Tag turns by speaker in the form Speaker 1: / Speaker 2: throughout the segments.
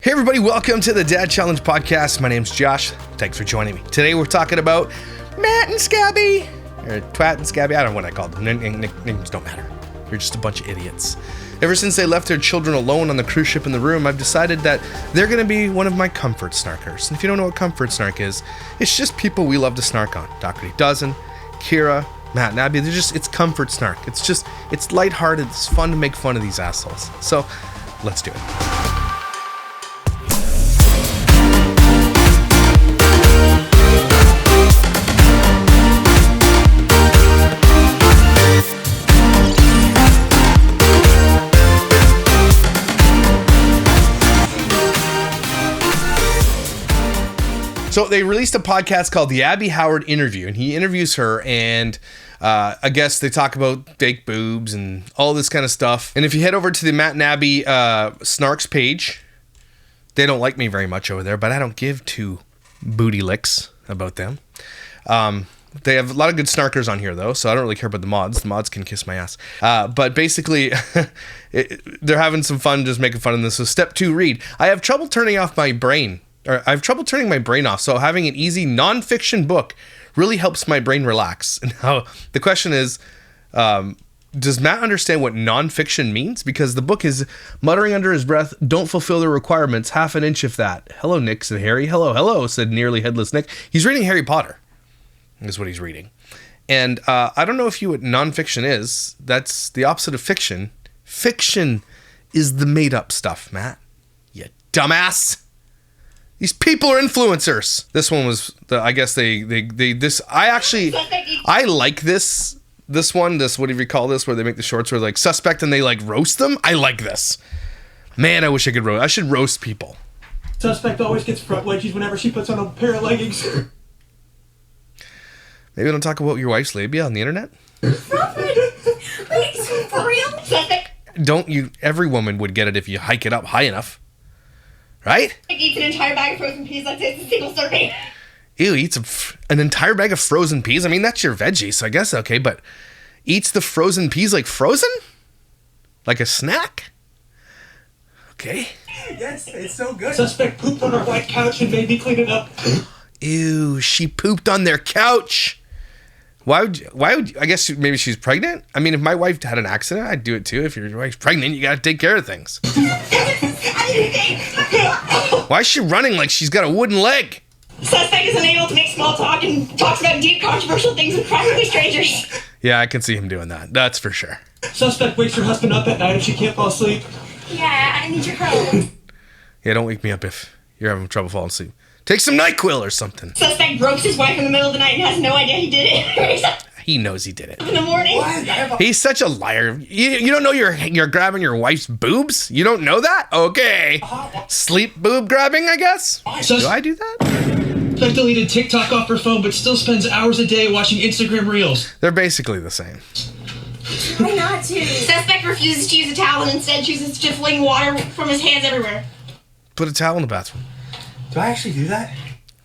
Speaker 1: Hey everybody, welcome to the Dad Challenge Podcast. My name's Josh. Thanks for joining me. Today we're talking about Matt and Scabby, or Twat and Scabby. I don't know what I called them. Names don't matter. You're just a bunch of idiots. Ever since they left their children alone on the cruise ship in the room, I've decided that they're going to be one of my comfort snarkers. And if you don't know what comfort snark is, it's just people we love to snark on. Dr. Dozen, Kira, Matt and Abby, it's comfort snark. It's lighthearted. It's fun to make fun of these assholes. So let's do it. So they released a podcast called The Abby Howard Interview, and he interviews her, and I guess they talk about fake boobs and all this kind of stuff. And if you head over to the Matt and Abby Snarks page, they don't like me very much over there, but I don't give two booty licks about them. They have a lot of good snarkers on here, though, so I don't really care about the mods. The mods can kiss my ass. But basically, they're having some fun just making fun of this. So step 2, read. I have trouble turning my brain off, so having an easy non-fiction book really helps my brain relax. Now, the question is, does Matt understand what non-fiction means? Because the book is muttering under his breath, "Don't fulfill the requirements, half an inch if that." "Hello, Nick," said Harry. "Hello," said nearly headless Nick. He's reading Harry Potter, is what he's reading. And I don't know if you know what non-fiction is. That's the opposite of fiction. Fiction is the made-up stuff, Matt. You dumbass. These people are influencers. This one was I like this one, whatever you call this, where they make the shorts where like suspect and they like roast them. I like this. Man, I wish I could roast. I should roast people.
Speaker 2: Suspect always gets front wedgies whenever she puts on a pair of leggings.
Speaker 1: Maybe don't talk about your wife's labia on the internet.
Speaker 3: For real?
Speaker 1: Every woman would get it if you hike it up high enough. Right?
Speaker 3: Eats an entire bag of frozen peas like it's a single serving.
Speaker 1: Ew, eats an entire bag of frozen peas? I mean, that's your veggie, so I guess okay, but eats the frozen peas like frozen? Like a snack? Okay.
Speaker 2: Yes, it's so good. Suspect pooped on our white couch and made me clean it up.
Speaker 1: Ew, she pooped on their couch. Why would I guess maybe she's pregnant? I mean, if my wife had an accident, I'd do it too. If your wife's pregnant, you gotta take care of things. Why is she running like she's got a wooden leg?
Speaker 3: Suspect is unable to make small talk and talks about deep, controversial things with practically strangers.
Speaker 1: Yeah, I can see him doing that. That's for sure.
Speaker 2: Suspect wakes her husband up at night if she can't fall asleep.
Speaker 3: Yeah, I need your help.
Speaker 1: Yeah, don't wake me up if you're having trouble falling asleep. Take some NyQuil or something.
Speaker 3: Suspect ropes his wife in the middle of the night and has no idea he did it.
Speaker 1: He knows he did it.
Speaker 3: In the morning.
Speaker 2: What?
Speaker 1: He's such a liar. You don't know you're grabbing your wife's boobs? You don't know that? Okay. Sleep boob grabbing, I guess? Do I do that?
Speaker 2: Suspect deleted TikTok off her phone but still spends hours a day watching Instagram Reels.
Speaker 1: They're basically the same.
Speaker 3: Try not to. Suspect refuses to use a towel and instead chooses to fling water from his hands everywhere.
Speaker 1: Put a towel in the bathroom.
Speaker 2: Do I actually do that?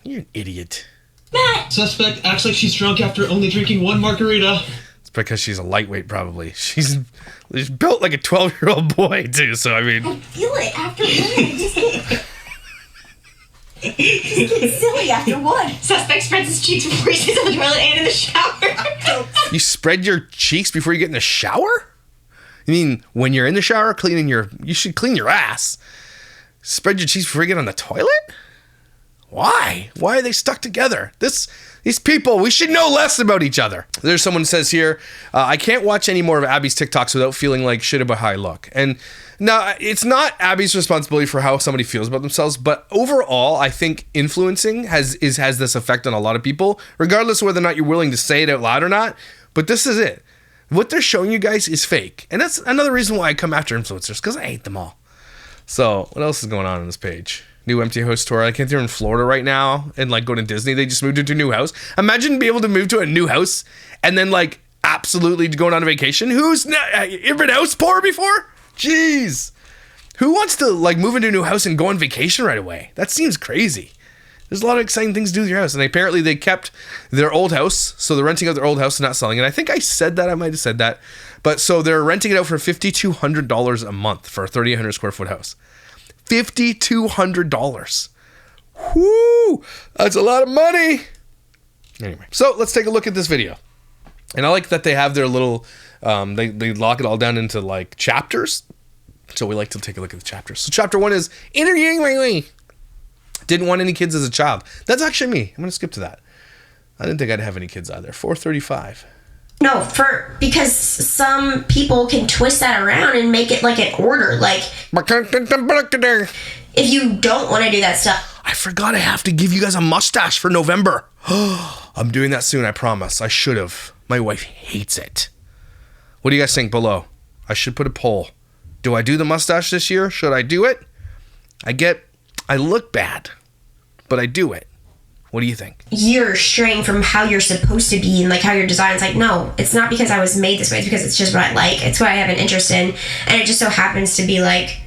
Speaker 1: You're an idiot.
Speaker 3: Matt!
Speaker 2: Suspect acts like she's drunk after only drinking one margarita.
Speaker 1: It's because she's a lightweight, probably. She's built like a 12-year-old boy, too, so I mean...
Speaker 3: I feel it after one. Just get silly after one. Suspect spreads his cheeks before he sits on the toilet and in the shower.
Speaker 1: You spread your cheeks before you get in the shower? You mean when you're in the shower, you should clean your ass. Spread your cheeks before you get on the toilet? Why? Why are they stuck together? These people, we should know less about each other. There's someone who says here, I can't watch any more of Abby's TikToks without feeling like shit about how I look. And now, it's not Abby's responsibility for how somebody feels about themselves, but overall, I think influencing has this effect on a lot of people, regardless of whether or not you're willing to say it out loud or not. But this is it. What they're showing you guys is fake. And that's another reason why I come after influencers, because I hate them all. So, what else is going on this page? New empty house tour. I can't. They're in Florida right now and like go to Disney. They just moved into a new house. Imagine being able to move to a new house and then like absolutely going on a vacation. You ever been house poor before? Jeez. Who wants to like move into a new house and go on vacation right away? That seems crazy. There's a lot of exciting things to do with your house. And apparently they kept their old house. So they're renting out their old house and not selling it. I think I said that. I might have said that. But so they're renting it out for $5,200 a month for a 3,800 square foot house. $5,200. Whoo! That's a lot of money. Anyway, so let's take a look at this video. And I like that they have their little, they lock it all down into like chapters. So we like to take a look at the chapters. So chapter 1 is interviewing Ray. Didn't want any kids as a child. That's actually me. I'm going to skip to that. I didn't think I'd have any kids either. 435.
Speaker 3: No, because some people can twist that around and make it like an order. Like, if you don't want to do that stuff.
Speaker 1: I forgot I have to give you guys a mustache for November. I'm doing that soon, I promise. I should have. My wife hates it. What do you guys think below? I should put a poll. Do I do the mustache this year? Should I do it? I look bad, but I do it. What do you think?
Speaker 3: You're straying from how you're supposed to be and like how you're designed. It's like, no, it's not because I was made this way. It's because it's just what I like. It's what I have an interest in. And it just so happens to be like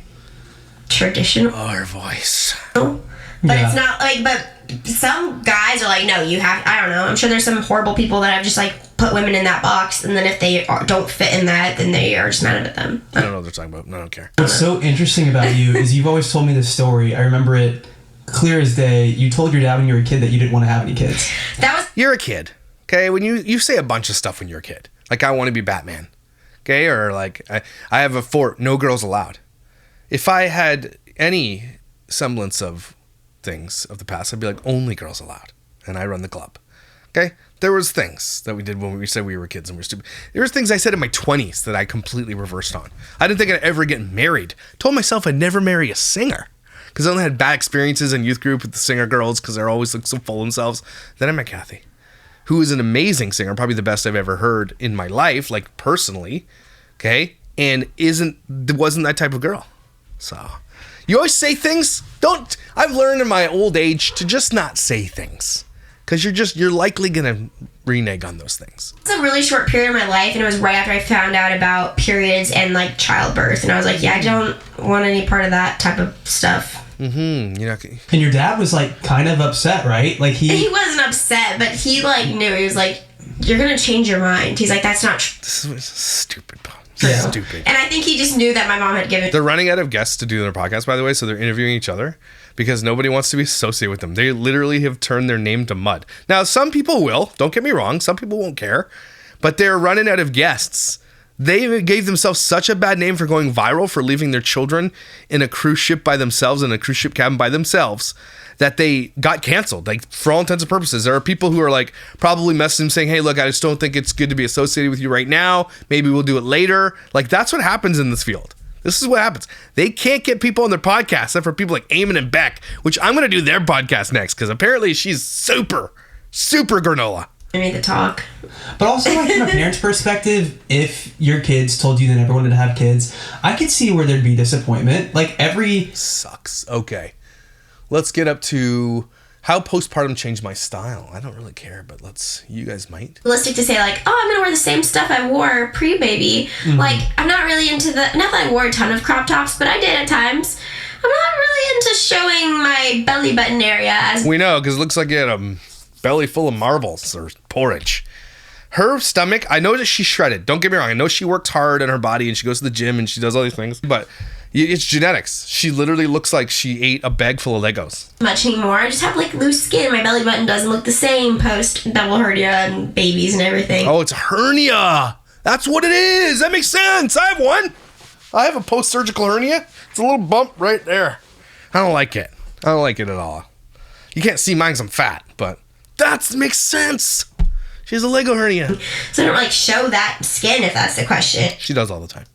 Speaker 3: traditional.
Speaker 1: Oh, her voice.
Speaker 3: But it's not like, but some guys are like, no, you have, I don't know. I'm sure there's some horrible people that have just like put women in that box. And then if they don't fit in that, then they are just mad at them.
Speaker 1: I don't know what they're talking about. I don't care.
Speaker 2: What's so interesting about you is you've always told me this story. I remember it clear as day. You told your dad when you were a kid that you didn't want to have any kids.
Speaker 1: You're a kid, okay? When you say a bunch of stuff when you're a kid, like I want to be Batman, okay? Or like I have a fort, no girls allowed. If I had any semblance of things of the past, I'd be like only girls allowed, and I run the club, okay? There was things that we did when we said we were kids and we're stupid. There was things I said in my 20s that I completely reversed on. I didn't think I'd ever get married. Told myself I'd never marry a singer. Because I only had bad experiences in youth group with the singer girls because they're always like so full of themselves. Then I met Kathy, who is an amazing singer, probably the best I've ever heard in my life, like personally, okay? And wasn't that type of girl. So you always say things. I've learned in my old age to just not say things because you're likely gonna renege on those things.
Speaker 3: It's a really short period of my life, and it was right after I found out about periods and like childbirth, and I was like, yeah, I don't want any part of that type of stuff.
Speaker 1: Mm-hmm.
Speaker 2: And your dad was like kind of upset, right? Like
Speaker 3: he wasn't upset, but he like knew. He was like, "You're gonna change your mind." He's like, "That's not true."
Speaker 1: This is stupid.
Speaker 2: Yeah.
Speaker 1: Stupid.
Speaker 3: And I think he just knew that my mom had given.
Speaker 1: They're running out of guests to do their podcast, by the way, so they're interviewing each other because nobody wants to be associated with them. They literally have turned their name to mud. Now, some people will. Don't get me wrong. Some people won't care, but they're running out of guests. They gave themselves such a bad name for going viral, for leaving their children in a cruise ship by themselves, in a cruise ship cabin by themselves, that they got canceled. Like, for all intents and purposes, there are people who are like probably messaging them saying, hey, look, I just don't think it's good to be associated with you right now. Maybe we'll do it later. Like, that's what happens in this field. This is what happens. They can't get people on their podcast except for people like Eamon and Beck, which I'm going to do their podcast next because apparently she's super granola.
Speaker 3: I made the talk.
Speaker 2: But also, like, from a parent's perspective, if your kids told you they never wanted to have kids, I could see where there'd be disappointment. Like,
Speaker 1: Sucks. Okay. Let's get up to how postpartum changed my style. I don't really care, but you guys might.
Speaker 3: Realistic to say, like, oh, I'm going to wear the same stuff I wore pre-baby. Mm-hmm. Like, I'm not really into not that I wore a ton of crop tops, but I did at times. I'm not really into showing my belly button area as...
Speaker 1: We know, because it looks like you had a belly full of marbles or porridge. Her stomach, I know that she's shredded. Don't get me wrong. I know she works hard on her body and she goes to the gym and she does all these things, but it's genetics. She literally looks like she ate a bag full of Legos.
Speaker 3: Much anymore. I just have like loose skin. My belly button doesn't look the same post double hernia and babies and everything.
Speaker 1: Oh, it's hernia. That's what it is. That makes sense. I have one. I have a post-surgical hernia. It's a little bump right there. I don't like it. I don't like it at all. You can't see mine because I'm fat, but that makes sense. She has a Lego hernia.
Speaker 3: So I don't like show that skin if that's the question.
Speaker 1: She does all the time.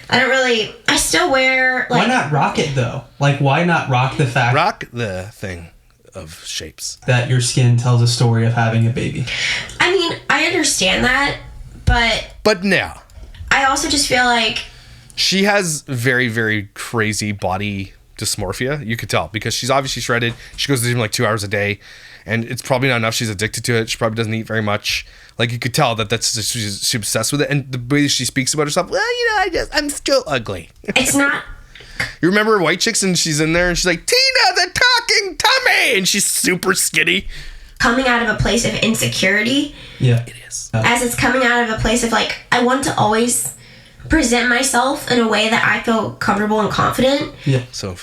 Speaker 3: I still wear like...
Speaker 2: Why not rock it though? Like, why not rock the fact...
Speaker 1: Rock the thing of shapes.
Speaker 2: That your skin tells a story of having a baby.
Speaker 3: I mean, I understand that, but...
Speaker 1: But no.
Speaker 3: I also just feel like...
Speaker 1: She has very, very crazy body dysmorphia. You could tell because she's obviously shredded. She goes to the gym like 2 hours a day. And it's probably not enough. She's addicted to it. She probably doesn't eat very much. Like, you could tell she's obsessed with it. And the way she speaks about herself, well, I'm still ugly.
Speaker 3: It's not...
Speaker 1: You remember White Chicks and she's in there and she's like, Tina, the talking tummy! And she's super skinny.
Speaker 3: Coming out of a place of insecurity.
Speaker 2: Yeah.
Speaker 1: It is.
Speaker 3: As it's coming out of a place of, like, I want to always present myself in a way that I feel comfortable and confident.
Speaker 2: Yeah.
Speaker 1: So...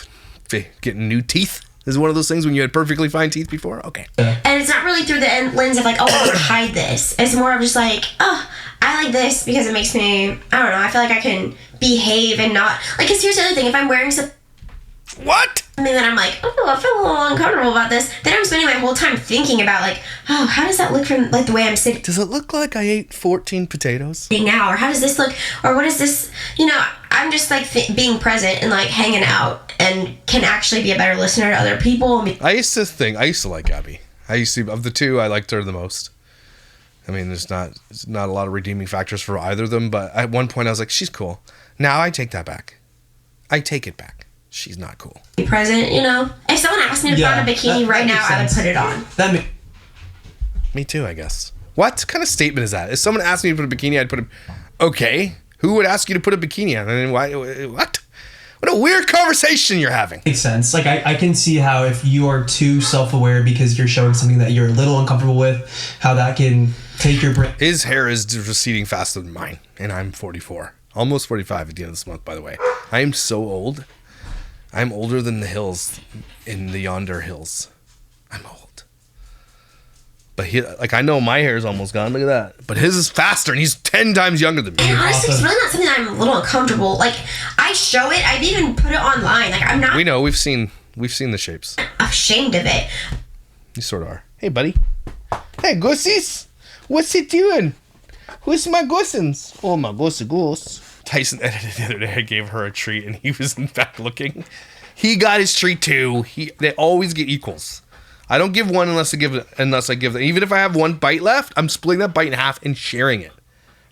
Speaker 1: getting new teeth. Is one of those things when you had perfectly fine teeth before? Okay.
Speaker 3: And it's not really through the lens of like, oh, I want to hide this. It's more of just like, oh, I like this because it makes me, I don't know, I feel like I can behave and not, like, because here's the other thing, if I'm wearing something
Speaker 1: What?
Speaker 3: that I'm like, oh, I feel a little uncomfortable about this, then I'm spending my whole time thinking about like, oh, how does that look from like the way I'm sitting
Speaker 1: Does it look like I ate 14 potatoes?
Speaker 3: now? Or how does this look? Or what is this? You know, I'm just like being present and like hanging out and can actually be a better listener to other people.
Speaker 1: I used to like Abby. Of the two, I liked her the most. I mean, there's not a lot of redeeming factors for either of them, but at one point I was like, she's cool. Now I take that back. I take it back. She's not cool.
Speaker 3: Be present, you know? If someone asked me to put on a bikini right now, I would put it on.
Speaker 1: Me too, I guess. What kind of statement is that? If someone asked me to put a bikini, I'd put a... Okay. Who would ask you to put a bikini on? And why? What? What a weird conversation you're having.
Speaker 2: Makes sense. Like, I can see how if you are too self-aware because you're showing something that you're a little uncomfortable with, how that can take your brain.
Speaker 1: His hair is receding faster than mine, and I'm 44. Almost 45 at the end of this month, by the way. I am so old. I'm older than the hills in the yonder hills. I'm old. But I know my hair is almost gone. Look at that. But his is faster, and he's 10 times younger than me.
Speaker 3: And honestly, it's really not something that I'm a little uncomfortable. Like, I show it. I've even put it online. Like, I'm not...
Speaker 1: We know. We've seen the shapes.
Speaker 3: ashamed of it.
Speaker 1: You sort of are. Hey, buddy. Hey, goosies. What's he doing? Who's my goosins? Oh, my goose. Tyson edited the other day. I gave her a treat, and he was in fact looking. He got his treat too. They always get equals. I don't give one unless I give them. Even if I have one bite left, I'm splitting that bite in half and sharing it.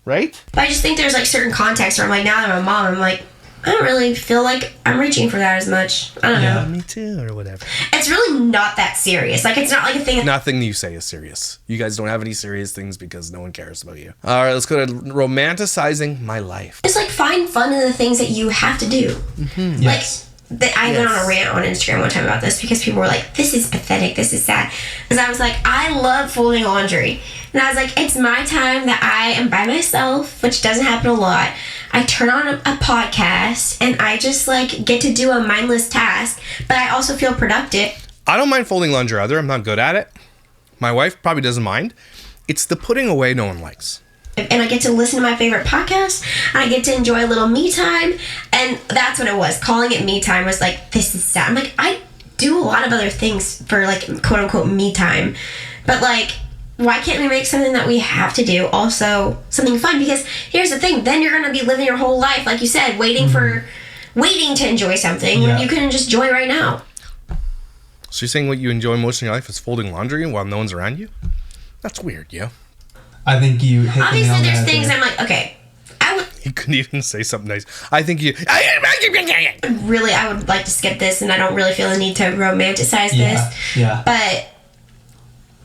Speaker 1: Right?
Speaker 3: But I just think there's like certain contexts where I'm like, now that I'm a mom, I'm like, I don't really feel like I'm reaching for that as much. I don't know.
Speaker 1: Me too, or whatever.
Speaker 3: It's really not that serious. Like, it's not like a thing.
Speaker 1: Nothing you say is serious. You guys don't have any serious things because no one cares about you. All right, let's go to romanticizing my life.
Speaker 3: Just like find fun in the things that you have to do.
Speaker 2: Mm-hmm. Yes.
Speaker 3: I went on a rant on Instagram one time about this because people were like, this is pathetic, this is sad. Because I was like, I love folding laundry. And I was like, it's my time that I am by myself, which doesn't happen a lot. I turn on a podcast and I just like get to do a mindless task, but I also feel productive.
Speaker 1: I don't mind folding laundry either. I'm not good at it. My wife probably doesn't mind. It's the putting away no one likes.
Speaker 3: And I get to listen to my favorite podcast, and I get to enjoy a little me time, and that's what it was. Calling it me time was like, this is sad. I'm like, I do a lot of other things for like quote unquote me time, but like, why can't we make something that we have to do also something fun? Because here's the thing, then you're going to be living your whole life, like you said, waiting to enjoy something when you can just enjoy right now.
Speaker 1: So you're saying what you enjoy most in your life is folding laundry while no one's around you? That's weird, yo.
Speaker 2: I think you hit
Speaker 3: obviously there's things there. I'm like, okay,
Speaker 1: you couldn't even say something nice. I think you
Speaker 3: really, I would like to skip this, and I don't really feel the need to romanticize this.
Speaker 2: Yeah.
Speaker 3: But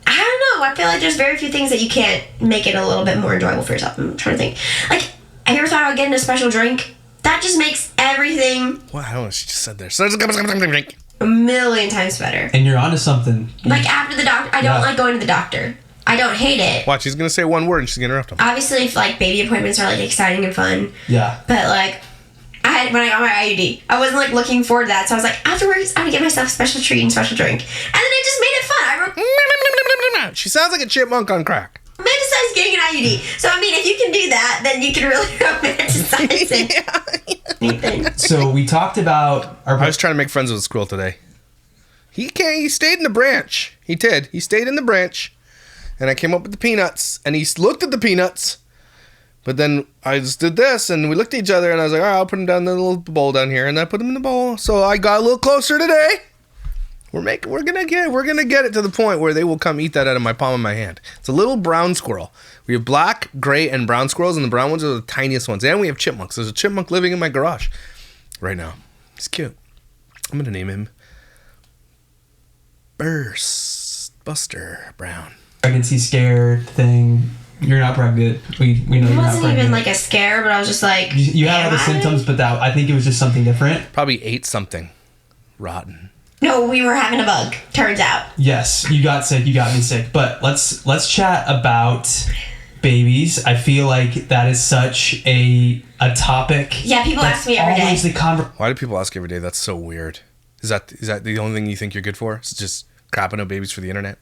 Speaker 3: I don't know. I feel like there's very few things that you can't make it a little bit more enjoyable for yourself. I'm trying to think. Like, have you ever thought about getting a special drink? That just makes everything.
Speaker 1: What? I don't know what she just said there.
Speaker 3: A million times better.
Speaker 2: And you're onto something.
Speaker 3: Like after the doctor, I don't like going to the doctor. I don't hate it.
Speaker 1: Watch, she's gonna say one word and she's gonna interrupt him.
Speaker 3: Obviously, if like baby appointments are like exciting and fun.
Speaker 2: Yeah.
Speaker 3: But like, when I got my IUD, I wasn't like looking forward to that. So I was like, afterwards, I'm gonna get myself a special treat and special drink, and then it just made it fun.
Speaker 1: She sounds like a chipmunk on crack.
Speaker 3: Romanticize getting an IUD. So I mean, if you can do that, then you can really romanticize it.
Speaker 2: So we talked about
Speaker 1: I was trying to make friends with a squirrel today. He stayed in the branch. He did. He stayed in the branch. And I came up with the peanuts, and he looked at the peanuts, but then I just did this, and we looked at each other, and I was like, all right, I'll put them down in the little bowl down here, and I put them in the bowl. So I got a little closer today. We're gonna get it to the point where they will come eat that out of my palm of my hand. It's a little brown squirrel. We have black, gray, and brown squirrels, and the brown ones are the tiniest ones. And we have chipmunks. There's a chipmunk living in my garage right now. He's cute. I'm gonna name him Buster Brown.
Speaker 2: Pregnancy scare thing. You're not pregnant. We know you're not pregnant.
Speaker 3: It wasn't even like a scare, but I was just like,
Speaker 2: you had all the symptoms, but I think it was just something different.
Speaker 1: Probably ate something rotten.
Speaker 3: No, we were having a bug. Turns out.
Speaker 2: Yes, you got sick. You got me sick. But let's chat about babies. I feel like that is such a topic.
Speaker 3: Yeah, people ask me every day.
Speaker 1: Why do people ask every day? That's so weird. Is that the only thing you think you're good for? It's just crapping out babies for the internet?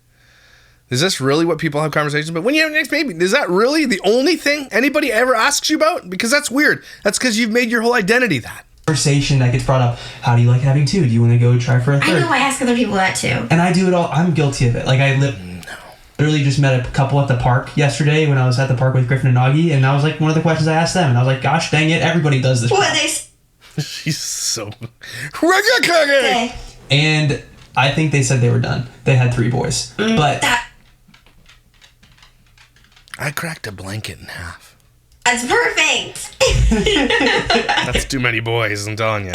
Speaker 1: Is this really what people have conversations about? When you have the next baby, is that really the only thing anybody ever asks you about? Because that's weird. That's because you've made your whole identity that.
Speaker 2: Conversation that gets brought up. How do you like having two? Do you want to go try for a third?
Speaker 3: I know I ask other people that too.
Speaker 2: And I do it all. I'm guilty of it. Like literally just met a couple at the park yesterday when I was at the park with Griffin and Augie, and that was like one of the questions I asked them, and I was like, gosh dang it, everybody does this.
Speaker 3: What
Speaker 1: She's so... Okay.
Speaker 2: And I think they said they were done. They had 3 boys. But...
Speaker 1: I cracked a blanket in half.
Speaker 3: That's perfect.
Speaker 1: That's too many boys, I'm telling you.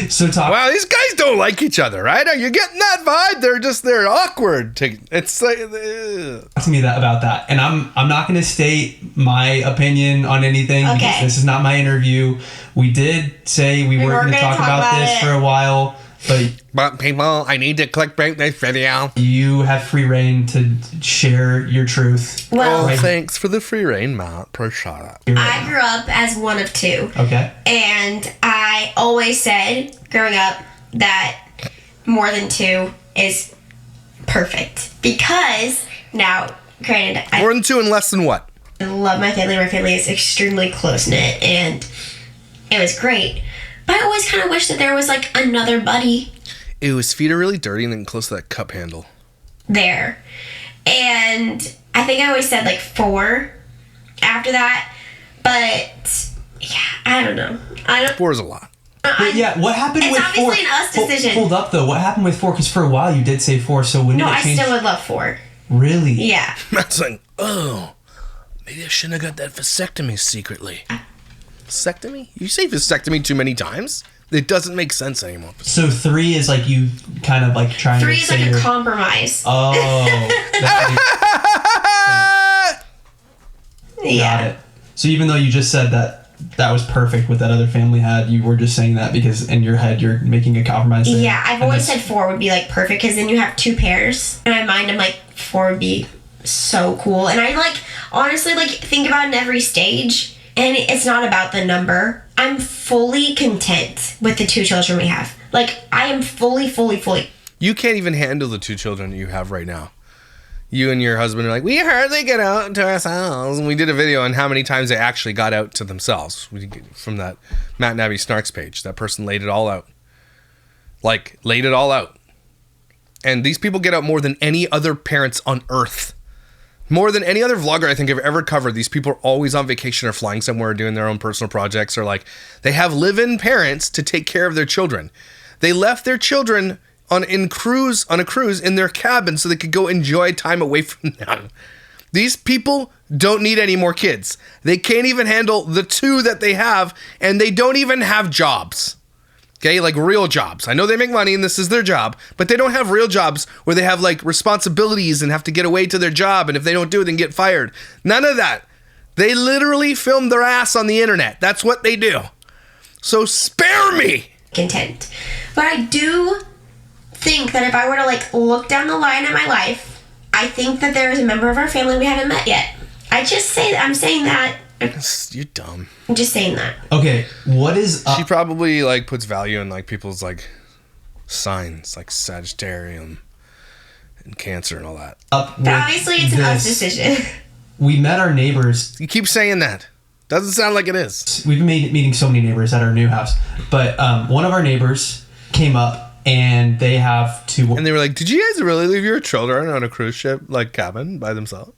Speaker 2: So
Speaker 1: wow, these guys don't like each other, right? Are you getting that vibe? They're awkward. It's like
Speaker 2: talk to me about that, and I'm not going to state my opinion on anything because this is not my interview. We did say we weren't going to talk about this for a while, but
Speaker 1: people, I need to clickbait this video.
Speaker 2: You have free reign to share your truth.
Speaker 3: Well,
Speaker 1: thanks for the free reign, Matt. Appreciate it.
Speaker 3: I grew up as one of 2.
Speaker 2: Okay.
Speaker 3: And I always said, growing up, that more than 2 is perfect. Because, now, granted,
Speaker 1: more than 2 and less than what?
Speaker 3: I love my family. My family is extremely close-knit, and it was great. But I always kind of wish that there was, like, another buddy.
Speaker 1: Ew, his feet are really dirty and then close to that cup handle.
Speaker 3: There. And I think I always said, like, 4 after that. But, yeah, I don't know.
Speaker 1: 4 is a lot.
Speaker 2: Yeah, what happened with 4?
Speaker 3: It's obviously an us decision.
Speaker 2: Hold up, though. What happened with 4? Because for a while you did say 4, so when did it change?
Speaker 3: No, I still would love 4.
Speaker 2: Really?
Speaker 3: Yeah.
Speaker 1: Matt's like, oh, maybe I shouldn't have got that vasectomy secretly. Vasectomy? You say vasectomy too many times? It doesn't make sense anymore.
Speaker 2: So 3 is like you kind of like trying
Speaker 3: 3
Speaker 2: to
Speaker 3: is like a compromise.
Speaker 2: Oh.
Speaker 3: Yeah.
Speaker 2: Got it. So even though you just said that was perfect what that other family had, you were just saying that because in your head you're making a compromise there.
Speaker 3: Yeah, I've always said 4 would be like perfect because then you have 2 pairs. In my mind, I'm like 4 would be so cool. And I like honestly like think about it in every stage. And it's not about the number. I'm fully content with the 2 children we have. Like, I am fully.
Speaker 1: You can't even handle the 2 children you have right now. You and your husband are like, we hardly get out to ourselves. And we did a video on how many times they actually got out to themselves. From that Matt and Abby Snarks page. That person laid it all out. Like, laid it all out. And these people get out more than any other parents on earth. More than any other vlogger I think I've ever covered, these people are always on vacation or flying somewhere or doing their own personal projects, or like they have live-in parents to take care of their children. They left their children on a cruise in their cabin so they could go enjoy time away from them. These people don't need any more kids. They can't even handle the 2 that they have, and they don't even have jobs. Okay, like real jobs. I know they make money and this is their job, but they don't have real jobs where they have like responsibilities and have to get away to their job, and if they don't do it, then get fired. None of that. They literally film their ass on the internet. That's what they do. So spare me.
Speaker 3: Content. But I do think that if I were to like look down the line at my life, I think that there is a member of our family we haven't met yet. I just say that. I'm saying that.
Speaker 1: You're dumb.
Speaker 3: I'm just saying that.
Speaker 2: Okay, what is
Speaker 1: She probably like puts value in like people's like signs, like Sagittarius and Cancer and all that.
Speaker 3: But obviously it's an us decision.
Speaker 2: We met our neighbors.
Speaker 1: You keep saying that. Doesn't sound like it is.
Speaker 2: We've been meeting so many neighbors at our new house, but one of our neighbors came up and they have 2.
Speaker 1: And they were like, "Did you guys really leave your children on a cruise ship like cabin by themselves?"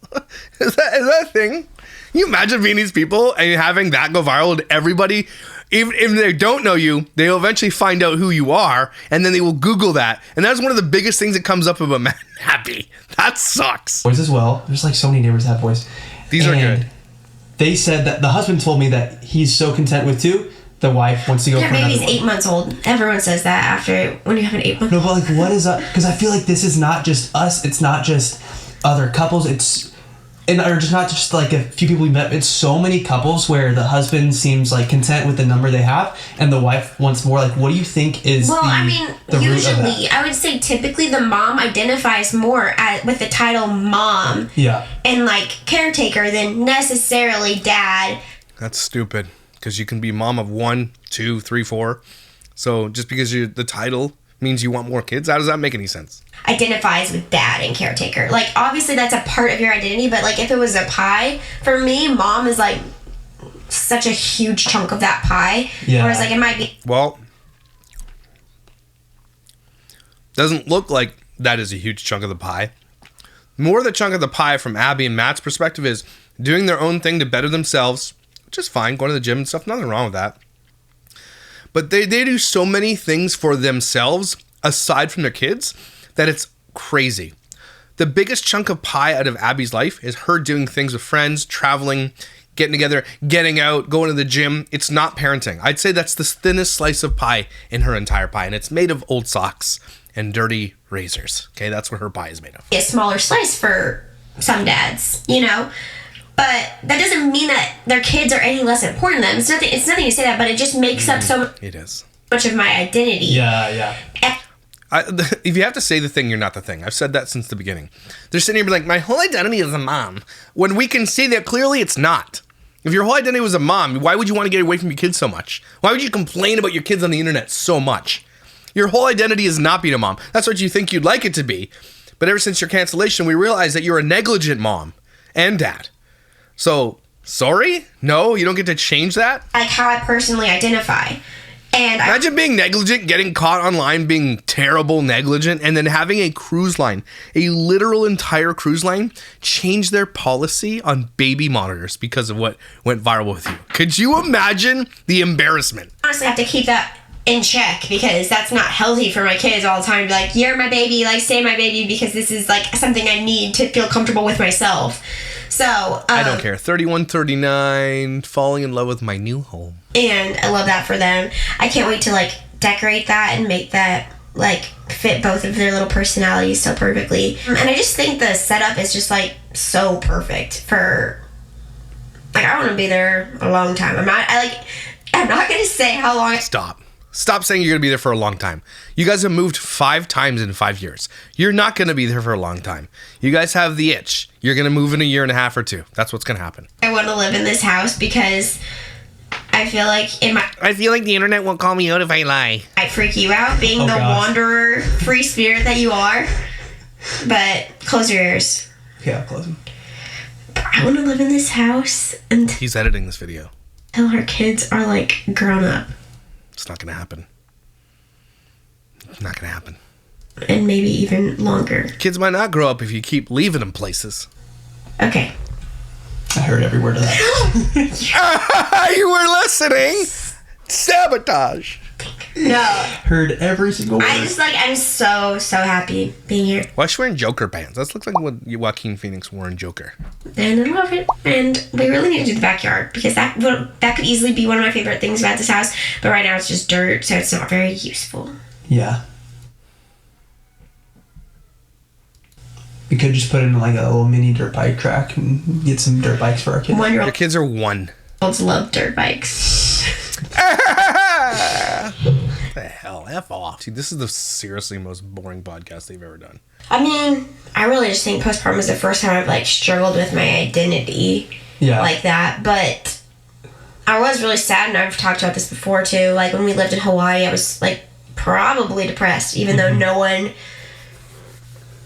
Speaker 1: Is that a thing? Can you imagine being these people and having that go viral, and everybody, even if they don't know you, they'll eventually find out who you are, and then they will Google that. And that's one of the biggest things that comes up about Matt and Happy. That sucks.
Speaker 2: Boys as well. There's like so many neighbors that have boys.
Speaker 1: These are good.
Speaker 2: They said that the husband told me that he's so content with 2. The wife wants to go
Speaker 3: Their
Speaker 2: for another
Speaker 3: baby's
Speaker 2: one.
Speaker 3: 8 months old. Everyone says that after when you have an 8 month.
Speaker 2: No, but like, what is up? Because I feel like this is not just us. It's not just other couples. Or just not just like a few people we met. It's so many couples where the husband seems like content with the number they have, and the wife wants more. Like, what do you think is the root of that?
Speaker 3: Usually, I would say typically the mom identifies more with the title mom.
Speaker 2: Yeah.
Speaker 3: And like caretaker than necessarily dad.
Speaker 1: That's stupid. Because you can be mom of 1, 2, 3, 4. So just because the title means you want more kids, how does that make any sense?
Speaker 3: Identifies with dad and caretaker. Like, obviously that's a part of your identity, but like if it was a pie, for me, mom is like such a huge chunk of that pie.
Speaker 2: Yeah.
Speaker 3: Whereas like it might be.
Speaker 1: Well, doesn't look like that is a huge chunk of the pie. More the chunk of the pie from Abby and Matt's perspective is doing their own thing to better themselves, which is fine, going to the gym and stuff, nothing wrong with that. But they do so many things for themselves aside from their kids that it's crazy. The biggest chunk of pie out of Abby's life is her doing things with friends, traveling, getting together, getting out, going to the gym. It's not parenting. I'd say that's the thinnest slice of pie in her entire pie, and it's made of old socks and dirty razors. Okay, that's what her pie is made of.
Speaker 3: A smaller slice for some dads, you know? But that doesn't mean that their kids are any less important to them. It's nothing to say that, but it just makes up so
Speaker 1: It is.
Speaker 3: much of my identity.
Speaker 2: Yeah.
Speaker 1: If you have to say the thing, you're not the thing. I've said that since the beginning. They're sitting here being like, my whole identity is a mom. When we can see that clearly it's not. If your whole identity was a mom, why would you want to get away from your kids so much? Why would you complain about your kids on the internet so much? Your whole identity is not being a mom. That's what you think you'd like it to be. But ever since your cancellation, we realized that you're a negligent mom and dad. So, sorry? No, you don't get to change that?
Speaker 3: Like how I personally identify. And
Speaker 1: Imagine being negligent, getting caught online, being terrible negligent, and then having a cruise line, a literal entire cruise line, change their policy on baby monitors because of what went viral with you. Could you imagine the embarrassment?
Speaker 3: honestly have to keep that in check because that's not healthy for my kids all the time to be like, you're my baby, like stay my baby because this is like something I need to feel comfortable with myself. So
Speaker 1: I don't care. 31, 39, falling in love with my new home.
Speaker 3: And I love that for them. I can't wait to like decorate that and make that like fit both of their little personalities so perfectly. And I just think the setup is just like so perfect for like I want to be there a long time. I'm not gonna say how long.
Speaker 1: Stop saying you're going to be there for a long time. You guys have moved 5 times in 5 years. You're not going to be there for a long time. You guys have the itch. You're going to move in a year and a half or 2. That's what's going to happen.
Speaker 3: I want to live in this house because I feel like
Speaker 1: I feel like the internet won't call me out if I lie.
Speaker 3: might freak you out being the wanderer, free spirit that you are. But close your ears.
Speaker 2: Okay, I'll close them.
Speaker 3: But I want to live in this house
Speaker 1: He's editing this video.
Speaker 3: until our kids are like grown up.
Speaker 1: It's not going to happen. It's not going to happen.
Speaker 3: And maybe even longer.
Speaker 1: Kids might not grow up if you keep leaving them places.
Speaker 3: Okay.
Speaker 2: I heard every word of that.
Speaker 1: You were listening. Sabotage.
Speaker 3: No.
Speaker 2: Heard every single word.
Speaker 3: I'm so happy being here.
Speaker 1: Why is she wearing Joker pants? That looks like what Joaquin Phoenix wore in Joker.
Speaker 3: And I love it. And we really need to do the backyard because that could easily be one of my favorite things about this house. But right now it's just dirt, so it's not very useful.
Speaker 2: Yeah. We could just put in like a little mini dirt bike track and get some dirt bikes for our kids.
Speaker 3: 1-year-olds
Speaker 1: Your kids are 1.
Speaker 3: love dirt bikes.
Speaker 1: The hell? F off. See, this is the seriously most boring podcast they've ever done.
Speaker 3: I mean, I really just think postpartum is the first time I've like struggled with my identity like that. But I was really sad, and I've talked about this before too. Like when we lived in Hawaii, I was like probably depressed, even though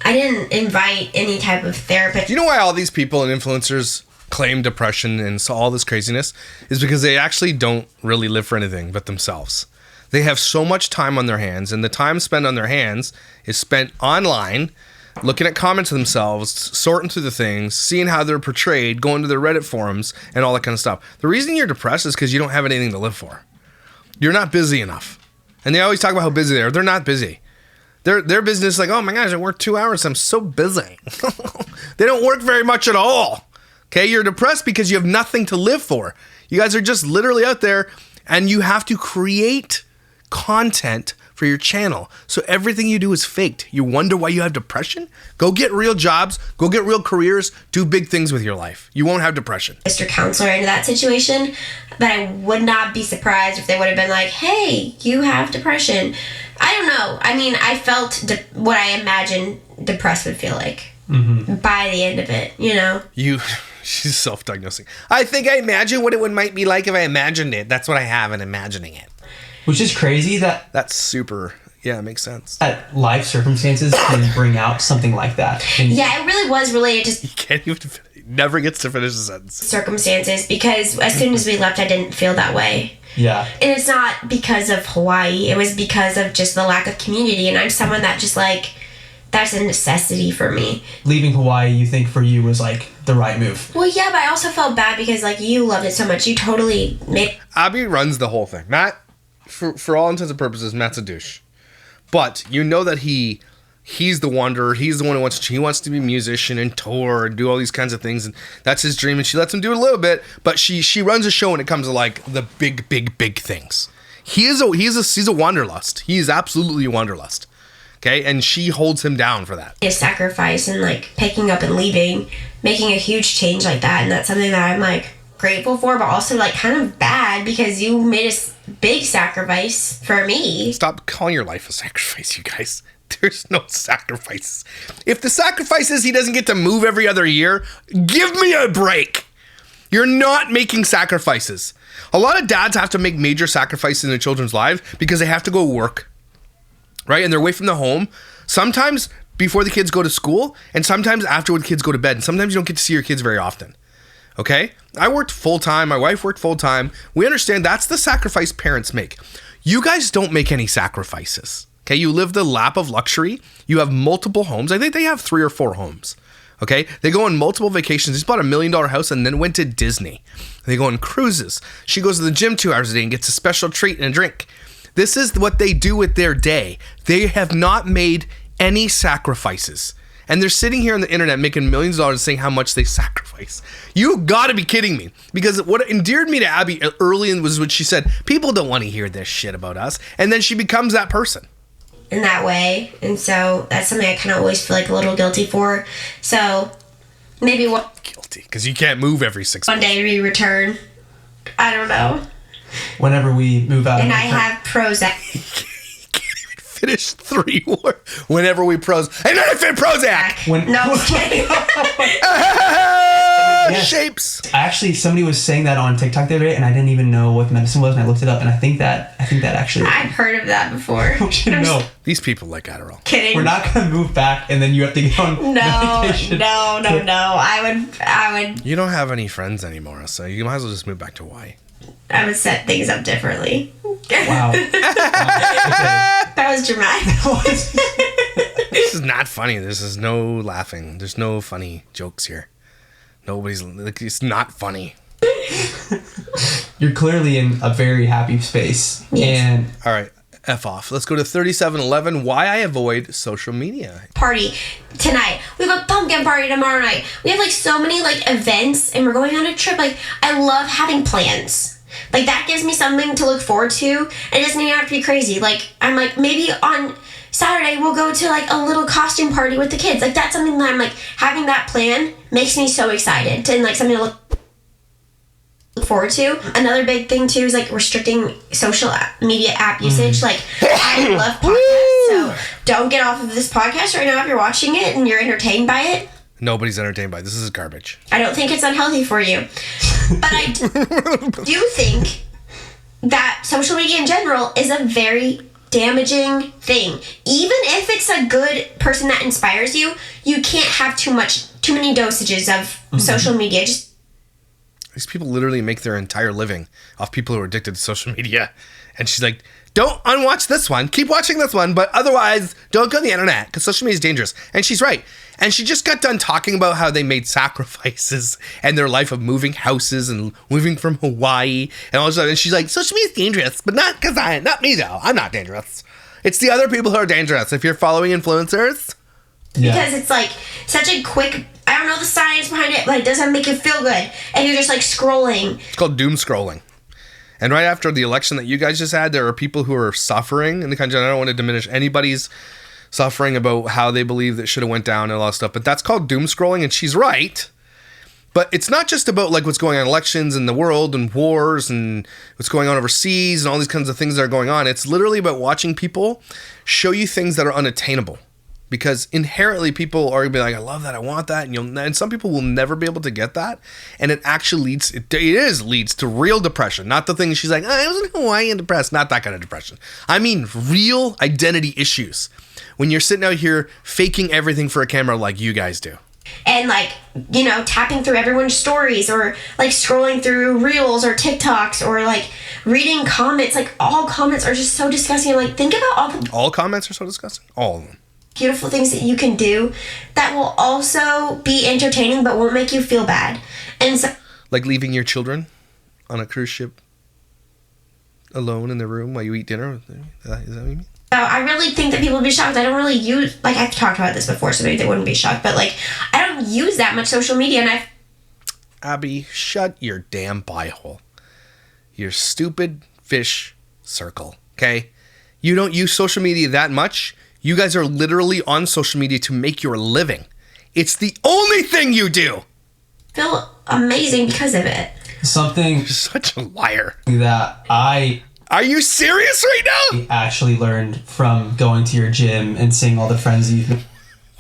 Speaker 3: I didn't invite any type of therapist.
Speaker 1: Do you know why all these people and influencers claim depression and all this craziness? Is because they actually don't really live for anything but themselves. They have so much time on their hands, and the time spent on their hands is spent online, looking at comments of themselves, sorting through the things, seeing how they're portrayed, going to their Reddit forums, and all that kind of stuff. The reason you're depressed is because you don't have anything to live for. You're not busy enough. And they always talk about how busy they are. They're not busy. Their business is like, oh my gosh, I work 2 hours. I'm so busy. They don't work very much at all. Okay, you're depressed because you have nothing to live for. You guys are just literally out there, and you have to create content for your channel. So everything you do is faked. You wonder why you have depression? Go get real jobs. Go get real careers. Do big things with your life. You won't have depression.
Speaker 3: Mr. Counselor into that situation, but I would not be surprised if they would have been like, hey, you have depression. I don't know. I mean, I felt what I imagined depressed would feel like by the end of it, you know?
Speaker 1: She's self-diagnosing. I think I imagine what it might be like if I imagined it. That's what I have in imagining it.
Speaker 2: Which is crazy
Speaker 1: That's super. Yeah, it makes sense.
Speaker 2: that life circumstances can bring out something like that. And
Speaker 3: Yeah, it really was related to
Speaker 1: He can't even. He never gets to finish the sentence.
Speaker 3: circumstances because as soon as we left, I didn't feel that way.
Speaker 2: Yeah.
Speaker 3: And it's not because of Hawaii. It was because of just the lack of community. And I'm someone that just like, that's a necessity for me.
Speaker 2: Leaving Hawaii, you think for you was like the right move.
Speaker 3: Well, yeah, but I also felt bad because like you loved it so much. You totally made.
Speaker 1: Abby runs the whole thing. Matt, for all intents and purposes, Matt's a douche. But you know that he's the wanderer. He's the one who wants to be a musician and tour and do all these kinds of things, and that's his dream. And she lets him do it a little bit, but she runs a show when it comes to like the big things. He's a wanderlust. He is absolutely a wanderlust. Okay, and she holds him down for that.
Speaker 3: A sacrifice and like picking up and leaving, making a huge change like that, and that's something that I'm like grateful for, but also like kind of bad because you made a big sacrifice for me.
Speaker 1: Stop calling your life a sacrifice, you guys. There's no sacrifices. If the sacrifice is he doesn't get to move every other year, give me a break. You're not making sacrifices. A lot of dads have to make major sacrifices in their children's lives because they have to go work, right? And they're away from the home. Sometimes before the kids go to school, and sometimes after the kids go to bed. And sometimes you don't get to see your kids very often. Okay? I worked full-time. My wife worked full-time. We understand that's the sacrifice parents make. You guys don't make any sacrifices. Okay? You live the lap of luxury. You have multiple homes. I think they have 3 or 4 homes. Okay? They go on multiple vacations. They just bought $1 million house and then went to Disney. They go on cruises. She goes to the gym 2 hours a day and gets a special treat and a drink. This is what they do with their day. They have not made any sacrifices. And they're sitting here on the internet making millions of dollars saying how much they sacrifice. You gotta be kidding me. Because what endeared me to Abby early was what she said, people don't want to hear this shit about us. And then she becomes that person.
Speaker 3: In that way, and so that's something I kind of always feel like a little guilty for. So maybe
Speaker 1: Guilty, because you can't move every 6
Speaker 3: one
Speaker 1: months.
Speaker 3: day we return. I don't know.
Speaker 2: Whenever we move out.
Speaker 3: And I have Prozac.
Speaker 1: Finish 3 more. Whenever we pros. And then I fit Prozac!
Speaker 2: When-
Speaker 3: No, I'm just kidding.
Speaker 2: Yes.
Speaker 1: Shapes.
Speaker 2: Actually, somebody was saying that on TikTok the other day, and I didn't even know what medicine was, and I looked it up, and I think that actually.
Speaker 3: I've heard of that before.
Speaker 2: We should
Speaker 3: I'm
Speaker 2: know.
Speaker 3: just
Speaker 1: These people like Adderall.
Speaker 3: kidding.
Speaker 2: We're not gonna move back, and then you have to get on medication.
Speaker 3: No. I would
Speaker 1: You don't have any friends anymore, so you might as well just move back to Hawaii.
Speaker 3: set things up differently.
Speaker 2: Wow.
Speaker 3: That was dramatic.
Speaker 1: This is not funny. This is no laughing. There's no funny jokes here. Nobody's like, it's not funny.
Speaker 2: You're clearly in a very happy space,
Speaker 3: Yes.
Speaker 2: and
Speaker 1: All right, F off. Let's go to 3711. Why I avoid social media.
Speaker 3: Party tonight. We have a pumpkin party tomorrow night. We have like so many like events and we're going on a trip. Like I love having plans. Like that gives me something to look forward to. And it doesn't even have to be crazy. Like I'm like maybe on Saturday we'll go to like a little costume party with the kids. Like that's something that I'm like having that plan makes me so excited and like something to look forward to. Another big thing too is like restricting social media app usage. Like I love podcasts, so don't get off of this podcast right now if you're watching it and you're entertained by it.
Speaker 1: Nobody's entertained by it. This is garbage.
Speaker 3: I don't think it's unhealthy for you, but I do think that social media in general is a very damaging thing. Even if it's a good person that inspires you, you can't have too many dosages of social media. Just
Speaker 1: These people literally make their entire living off people who are addicted to social media. And she's like, don't unwatch this one. Keep watching this one, but otherwise don't go on the internet because social media is dangerous. And she's right. And she just got done talking about how they made sacrifices and their life of moving houses and moving from Hawaii and all this stuff. And she's like, social media is dangerous, but not me though. I'm not dangerous. It's the other people who are dangerous. If you're following influencers.
Speaker 2: yeah.
Speaker 3: because it's like such a quick, I don't know the science behind it, but it doesn't make you feel good. And you're just like scrolling.
Speaker 1: It's called doom scrolling. And right after the election that you guys just had, there are people who are suffering in the country. And I don't want to diminish anybody's suffering about how they believe that should have went down and all that stuff. But that's called doom scrolling, and she's right. But it's not just about like what's going on in elections in the world and wars and what's going on overseas and all these kinds of things that are going on. It's literally about watching people show you things that are unattainable. because inherently people are gonna be like, I love that, I want that, and some people will never be able to get that, and it actually leads to real depression. Not the thing she's like, I was in Hawaii and depressed. Not that kind of depression. I mean real identity issues. When you're sitting out here faking everything for a camera like you guys do.
Speaker 3: And like, you know, tapping through everyone's stories, or like scrolling through reels or TikToks, or like reading comments. Like, all comments are just so disgusting. Like, think about
Speaker 1: all comments are so disgusting. All of them.
Speaker 3: Beautiful things that you can do that will also be entertaining but won't make you feel bad. And so,
Speaker 1: like leaving your children on a cruise ship alone in the room while you eat dinner. Is that what you mean?
Speaker 3: so I really think that people would be shocked. I don't really use, like, I've talked about this before, so maybe they wouldn't be shocked, but like, I don't use that much social media. And
Speaker 1: Abby, shut your damn pie hole. Your stupid fish circle, okay? You don't use social media that much. You guys are literally on social media to make your living. It's the only thing you do.
Speaker 3: feel amazing because of it.
Speaker 2: Something
Speaker 1: You're such a liar.
Speaker 2: that I
Speaker 1: Are you serious right now?
Speaker 2: actually learned from going to your gym and seeing all the friends you've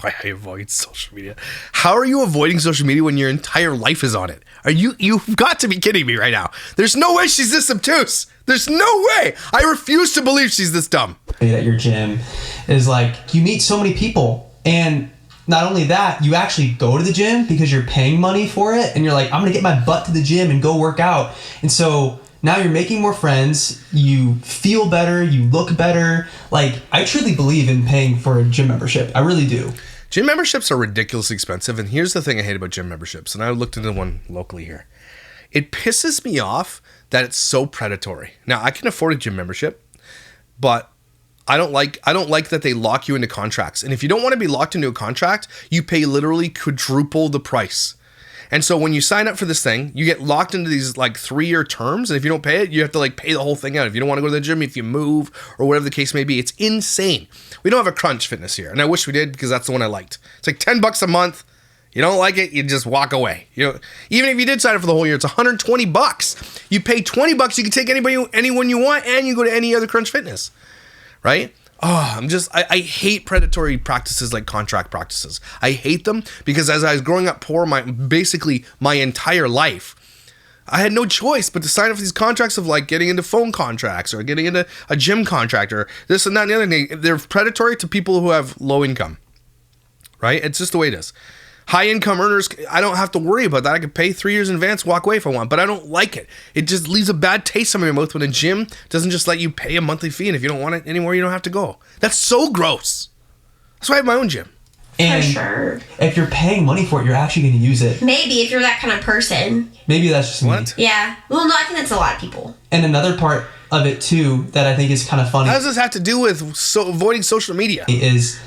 Speaker 1: Why I avoid social media? How are you avoiding social media when your entire life is on it? You've got to be kidding me right now. There's no way she's this obtuse. There's no way. I refuse to believe she's this dumb.
Speaker 2: at your gym is like, you meet so many people, and not only that, you actually go to the gym because you're paying money for it, and you're like, I'm gonna get my butt to the gym and go work out. And so now you're making more friends, you feel better, you look better. Like, I truly believe in paying for a gym membership. I really do.
Speaker 1: Gym memberships are ridiculously expensive, and here's the thing I hate about gym memberships, and I looked into one locally here. It pisses me off that it's so predatory. Now, I can afford a gym membership, but I don't like that they lock you into contracts. And if you don't want to be locked into a contract, you pay literally quadruple the price. And so when you sign up for this thing, you get locked into these like 3-year terms, and if you don't pay it, you have to like pay the whole thing out. If you don't want to go to the gym, if you move or whatever the case may be, it's insane. We don't have a Crunch Fitness here, and I wish we did because that's the one I liked. It's like $10 a month. You don't like it, you just walk away. You know, even if you did sign up for the whole year, it's $120. You pay $20, you can take anyone you want, and you go to any other Crunch Fitness, right? Oh, I hate predatory practices like contract practices. I hate them because as I was growing up poor, basically my entire life, I had no choice but to sign up for these contracts of like getting into phone contracts or getting into a gym contract or this and that and the other thing. They're predatory to people who have low income, right? It's just the way it is. High income earners, I don't have to worry about that. I could pay 3 years in advance, walk away if I want, but I don't like it. It just leaves a bad taste in your mouth when a gym doesn't just let you pay a monthly fee, and if you don't want it anymore, you don't have to go. That's so gross. That's why I have my own gym.
Speaker 2: And
Speaker 3: For sure.
Speaker 2: if you're paying money for it, you're actually going to use it.
Speaker 3: Maybe if you're that kind of person.
Speaker 2: Maybe that's just
Speaker 1: What?
Speaker 2: me.
Speaker 3: Yeah. Well, no, I think that's a lot of people.
Speaker 2: And another part of it too that I think is kind of funny
Speaker 1: How does this have to do with avoiding social media?
Speaker 2: is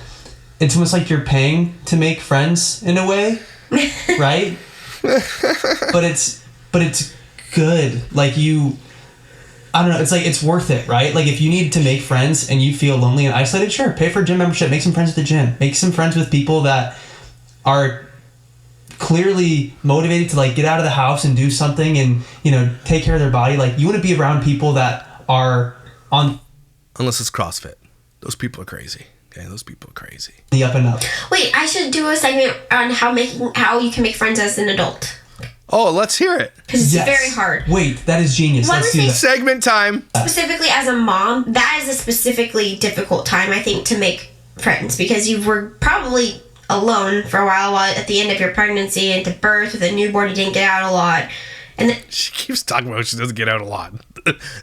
Speaker 2: it's almost like you're paying to make friends in a way, right? but it's good. Like I don't know, it's like it's worth it, right? Like if you need to make friends and you feel lonely and isolated, sure, pay for a gym membership, make some friends at the gym, make some friends with people that are clearly motivated to like get out of the house and do something and, you know, take care of their body. Like you want to be around people that are on
Speaker 1: Unless it's CrossFit. Those people are crazy. Okay, those people are crazy.
Speaker 2: the up and up.
Speaker 3: Wait, I should do a segment on how you can make friends as an adult.
Speaker 1: Oh, let's hear it.
Speaker 3: Because it's
Speaker 2: Yes.
Speaker 3: very hard.
Speaker 2: Wait, that is genius.
Speaker 3: One
Speaker 2: Let's
Speaker 3: thing-
Speaker 2: do that.
Speaker 1: Segment time.
Speaker 3: Specifically as a mom, that is a specifically difficult time, I think, to make friends. Because you were probably alone for a while at the end of your pregnancy and to birth with a newborn, you didn't get out a lot. And then,
Speaker 1: She keeps talking about she doesn't get out a lot.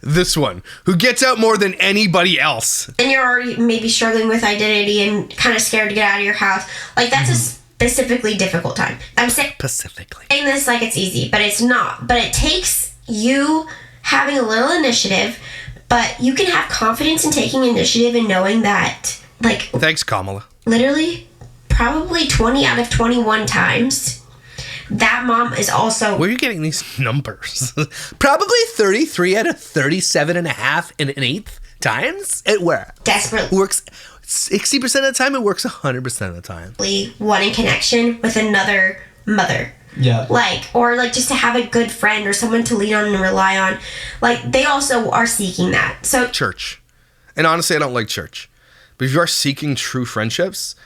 Speaker 1: This one, who gets out more than anybody else.
Speaker 3: and you're already maybe struggling with identity and kind of scared to get out of your house. Like, that's a specifically difficult time. I'm saying
Speaker 1: Specifically.
Speaker 3: this like it's easy, but it's not. But it takes you having a little initiative, but you can have confidence in taking initiative and knowing that, like,
Speaker 1: Thanks, Kamala.
Speaker 3: literally probably 20 out of 21 times, that mom is also
Speaker 1: Where are you getting these numbers? Probably 33 out of 37 and a half and an eighth times it works.
Speaker 3: desperately
Speaker 1: Works 60% of the time, it works 100% of the time.
Speaker 3: wanting connection with another mother.
Speaker 2: Yeah.
Speaker 3: Like, or like just to have a good friend or someone to lean on and rely on. Like, they also are seeking that. So,
Speaker 1: Church. And honestly, I don't like church. But if you are seeking true friendships,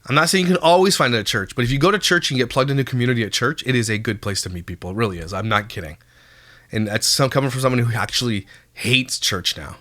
Speaker 1: I'm not saying you can always find it at church, but if you go to church and get plugged into community at church, it is a good place to meet people. It really is. I'm not kidding. And that's coming from someone who actually hates church now.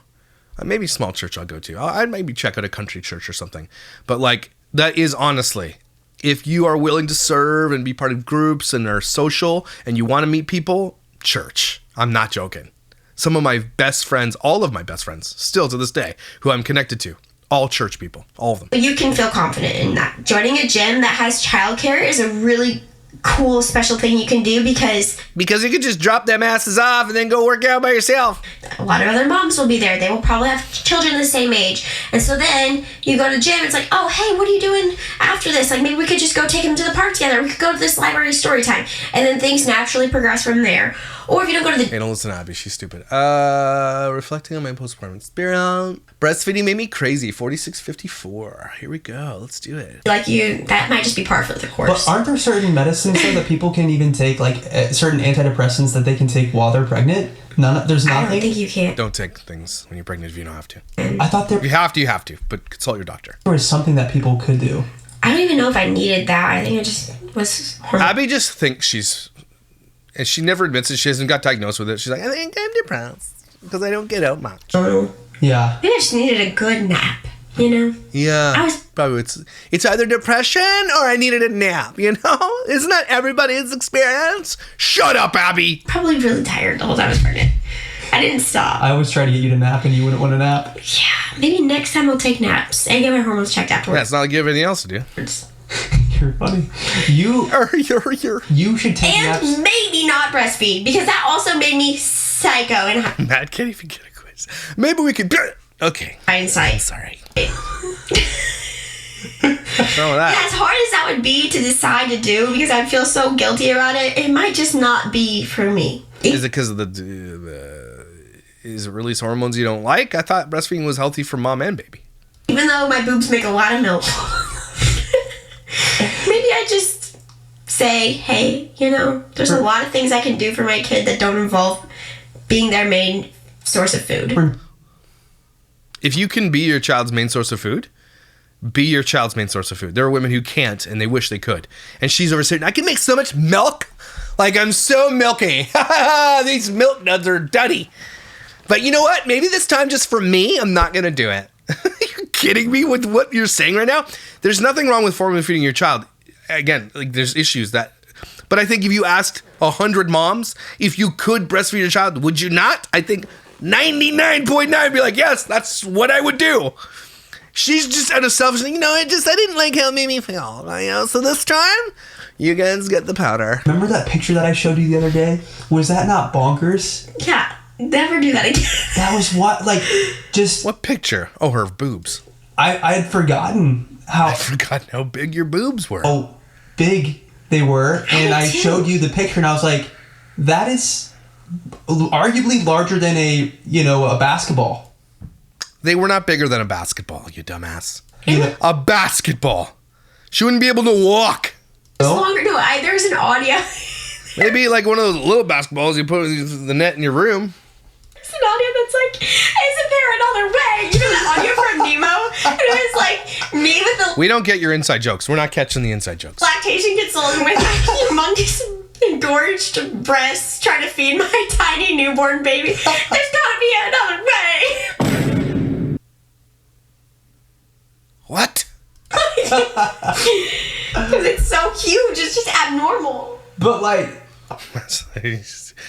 Speaker 1: Maybe small church I'll go to. I'd maybe check out a country church or something. But like, that is honestly, if you are willing to serve and be part of groups and are social and you want to meet people, church. I'm not joking. Some of my best friends, all of my best friends, still to this day, who I'm connected to, all church people, all of them.
Speaker 3: You can feel confident in that. Joining a gym that has childcare is a really cool, special thing you can do because
Speaker 1: you can just drop them asses off and then go work out by yourself.
Speaker 3: A lot of other moms will be there. They will probably have children the same age. And so then you go to the gym, it's like, oh, hey, what are you doing after this? Like, maybe we could just go take them to the park together. We could go to this library story time. And then things naturally progress from there. Or if you don't go to the...
Speaker 1: Hey, don't listen to Abby. She's stupid. Reflecting on my postpartum experience. Breastfeeding made me crazy. 4654. Here we go. Let's do it.
Speaker 3: Like that might just be par for the course.
Speaker 2: But aren't there certain medicines though that people can even take, like certain antidepressants that they can take while they're pregnant? There's nothing?
Speaker 3: I don't think you can.
Speaker 1: Don't take things when you're pregnant if you don't have to.
Speaker 2: I thought
Speaker 1: If you have to, but consult your doctor.
Speaker 2: there was something that people could do.
Speaker 3: I don't even know if I needed that. I think it just was...
Speaker 1: Abby just thinks she's... And she never admits it. She hasn't got diagnosed with it. She's like, I think I'm depressed because I don't get out much.
Speaker 2: Yeah.
Speaker 3: Maybe I just needed a good nap, you know?
Speaker 1: Yeah. Probably it's either depression or I needed a nap, you know? Isn't that everybody's experience? Shut up, Abby.
Speaker 3: Probably really tired the whole time I was pregnant. I didn't stop.
Speaker 2: I always try to get you to nap and you wouldn't want to nap.
Speaker 3: Yeah, maybe next time I'll take naps and get my hormones checked
Speaker 1: Yeah,
Speaker 3: afterwards.
Speaker 1: it's not like you have anything else to do.
Speaker 2: You're funny. You should take naps.
Speaker 3: And maybe not breastfeed, because that also made me psycho and
Speaker 1: Matt can't even get a quiz. Maybe we could... Okay.
Speaker 3: hindsight.
Speaker 1: Sorry. What's wrong with that?
Speaker 3: As hard as that would be to decide to do, because I'd feel so guilty about it, it might just not be for me.
Speaker 1: Is it because of is it release hormones you don't like? I thought breastfeeding was healthy for mom and baby.
Speaker 3: Even though my boobs make a lot of milk. Maybe I just say, hey, you know, there's a lot of things I can do for my kid that don't involve being their main source of food.
Speaker 1: If you can be your child's main source of food, be your child's main source of food. There are women who can't, and they wish they could. And she's over saying, I can make so much milk. Like, I'm so milky. These milk duds are duddy. But you know what? Maybe this time, just for me, I'm not going to do it. You're kidding me with what you're saying right now? There's nothing wrong with formula feeding your child. Again, like, there's issues that... But I think if you asked 100 moms if you could breastfeed your child, would you not? I think 99.9 be like, yes, that's what I would do. She's just out of selfish, you know, I didn't like how it made me feel. You know, so this time, you guys get the powder.
Speaker 2: Remember that picture that I showed you the other day? Was that not bonkers?
Speaker 3: Yeah, never do that again.
Speaker 2: That was what, like, just...
Speaker 1: What picture? Oh, her boobs.
Speaker 2: I had forgotten how...
Speaker 1: I forgot how big your boobs were.
Speaker 2: Oh, big they were. And I
Speaker 3: too.
Speaker 2: showed you the picture and I was like, that is arguably larger than a basketball.
Speaker 1: They were not bigger than a basketball, you dumbass.
Speaker 2: You know,
Speaker 1: A basketball. She wouldn't be able to walk.
Speaker 3: It's longer. No, there's an audio.
Speaker 1: Maybe like one of those little basketballs you put in the net in your room.
Speaker 3: There's an audio that's like, isn't there another way? You know that audio from Nemo? And it was like me with the
Speaker 1: We don't get your inside jokes. We're not catching the inside jokes.
Speaker 3: lactation consultant with my humongous engorged breasts trying to feed my tiny newborn baby. There's gotta be another way.
Speaker 1: What?
Speaker 3: Because it's so huge, it's just abnormal.
Speaker 2: but like,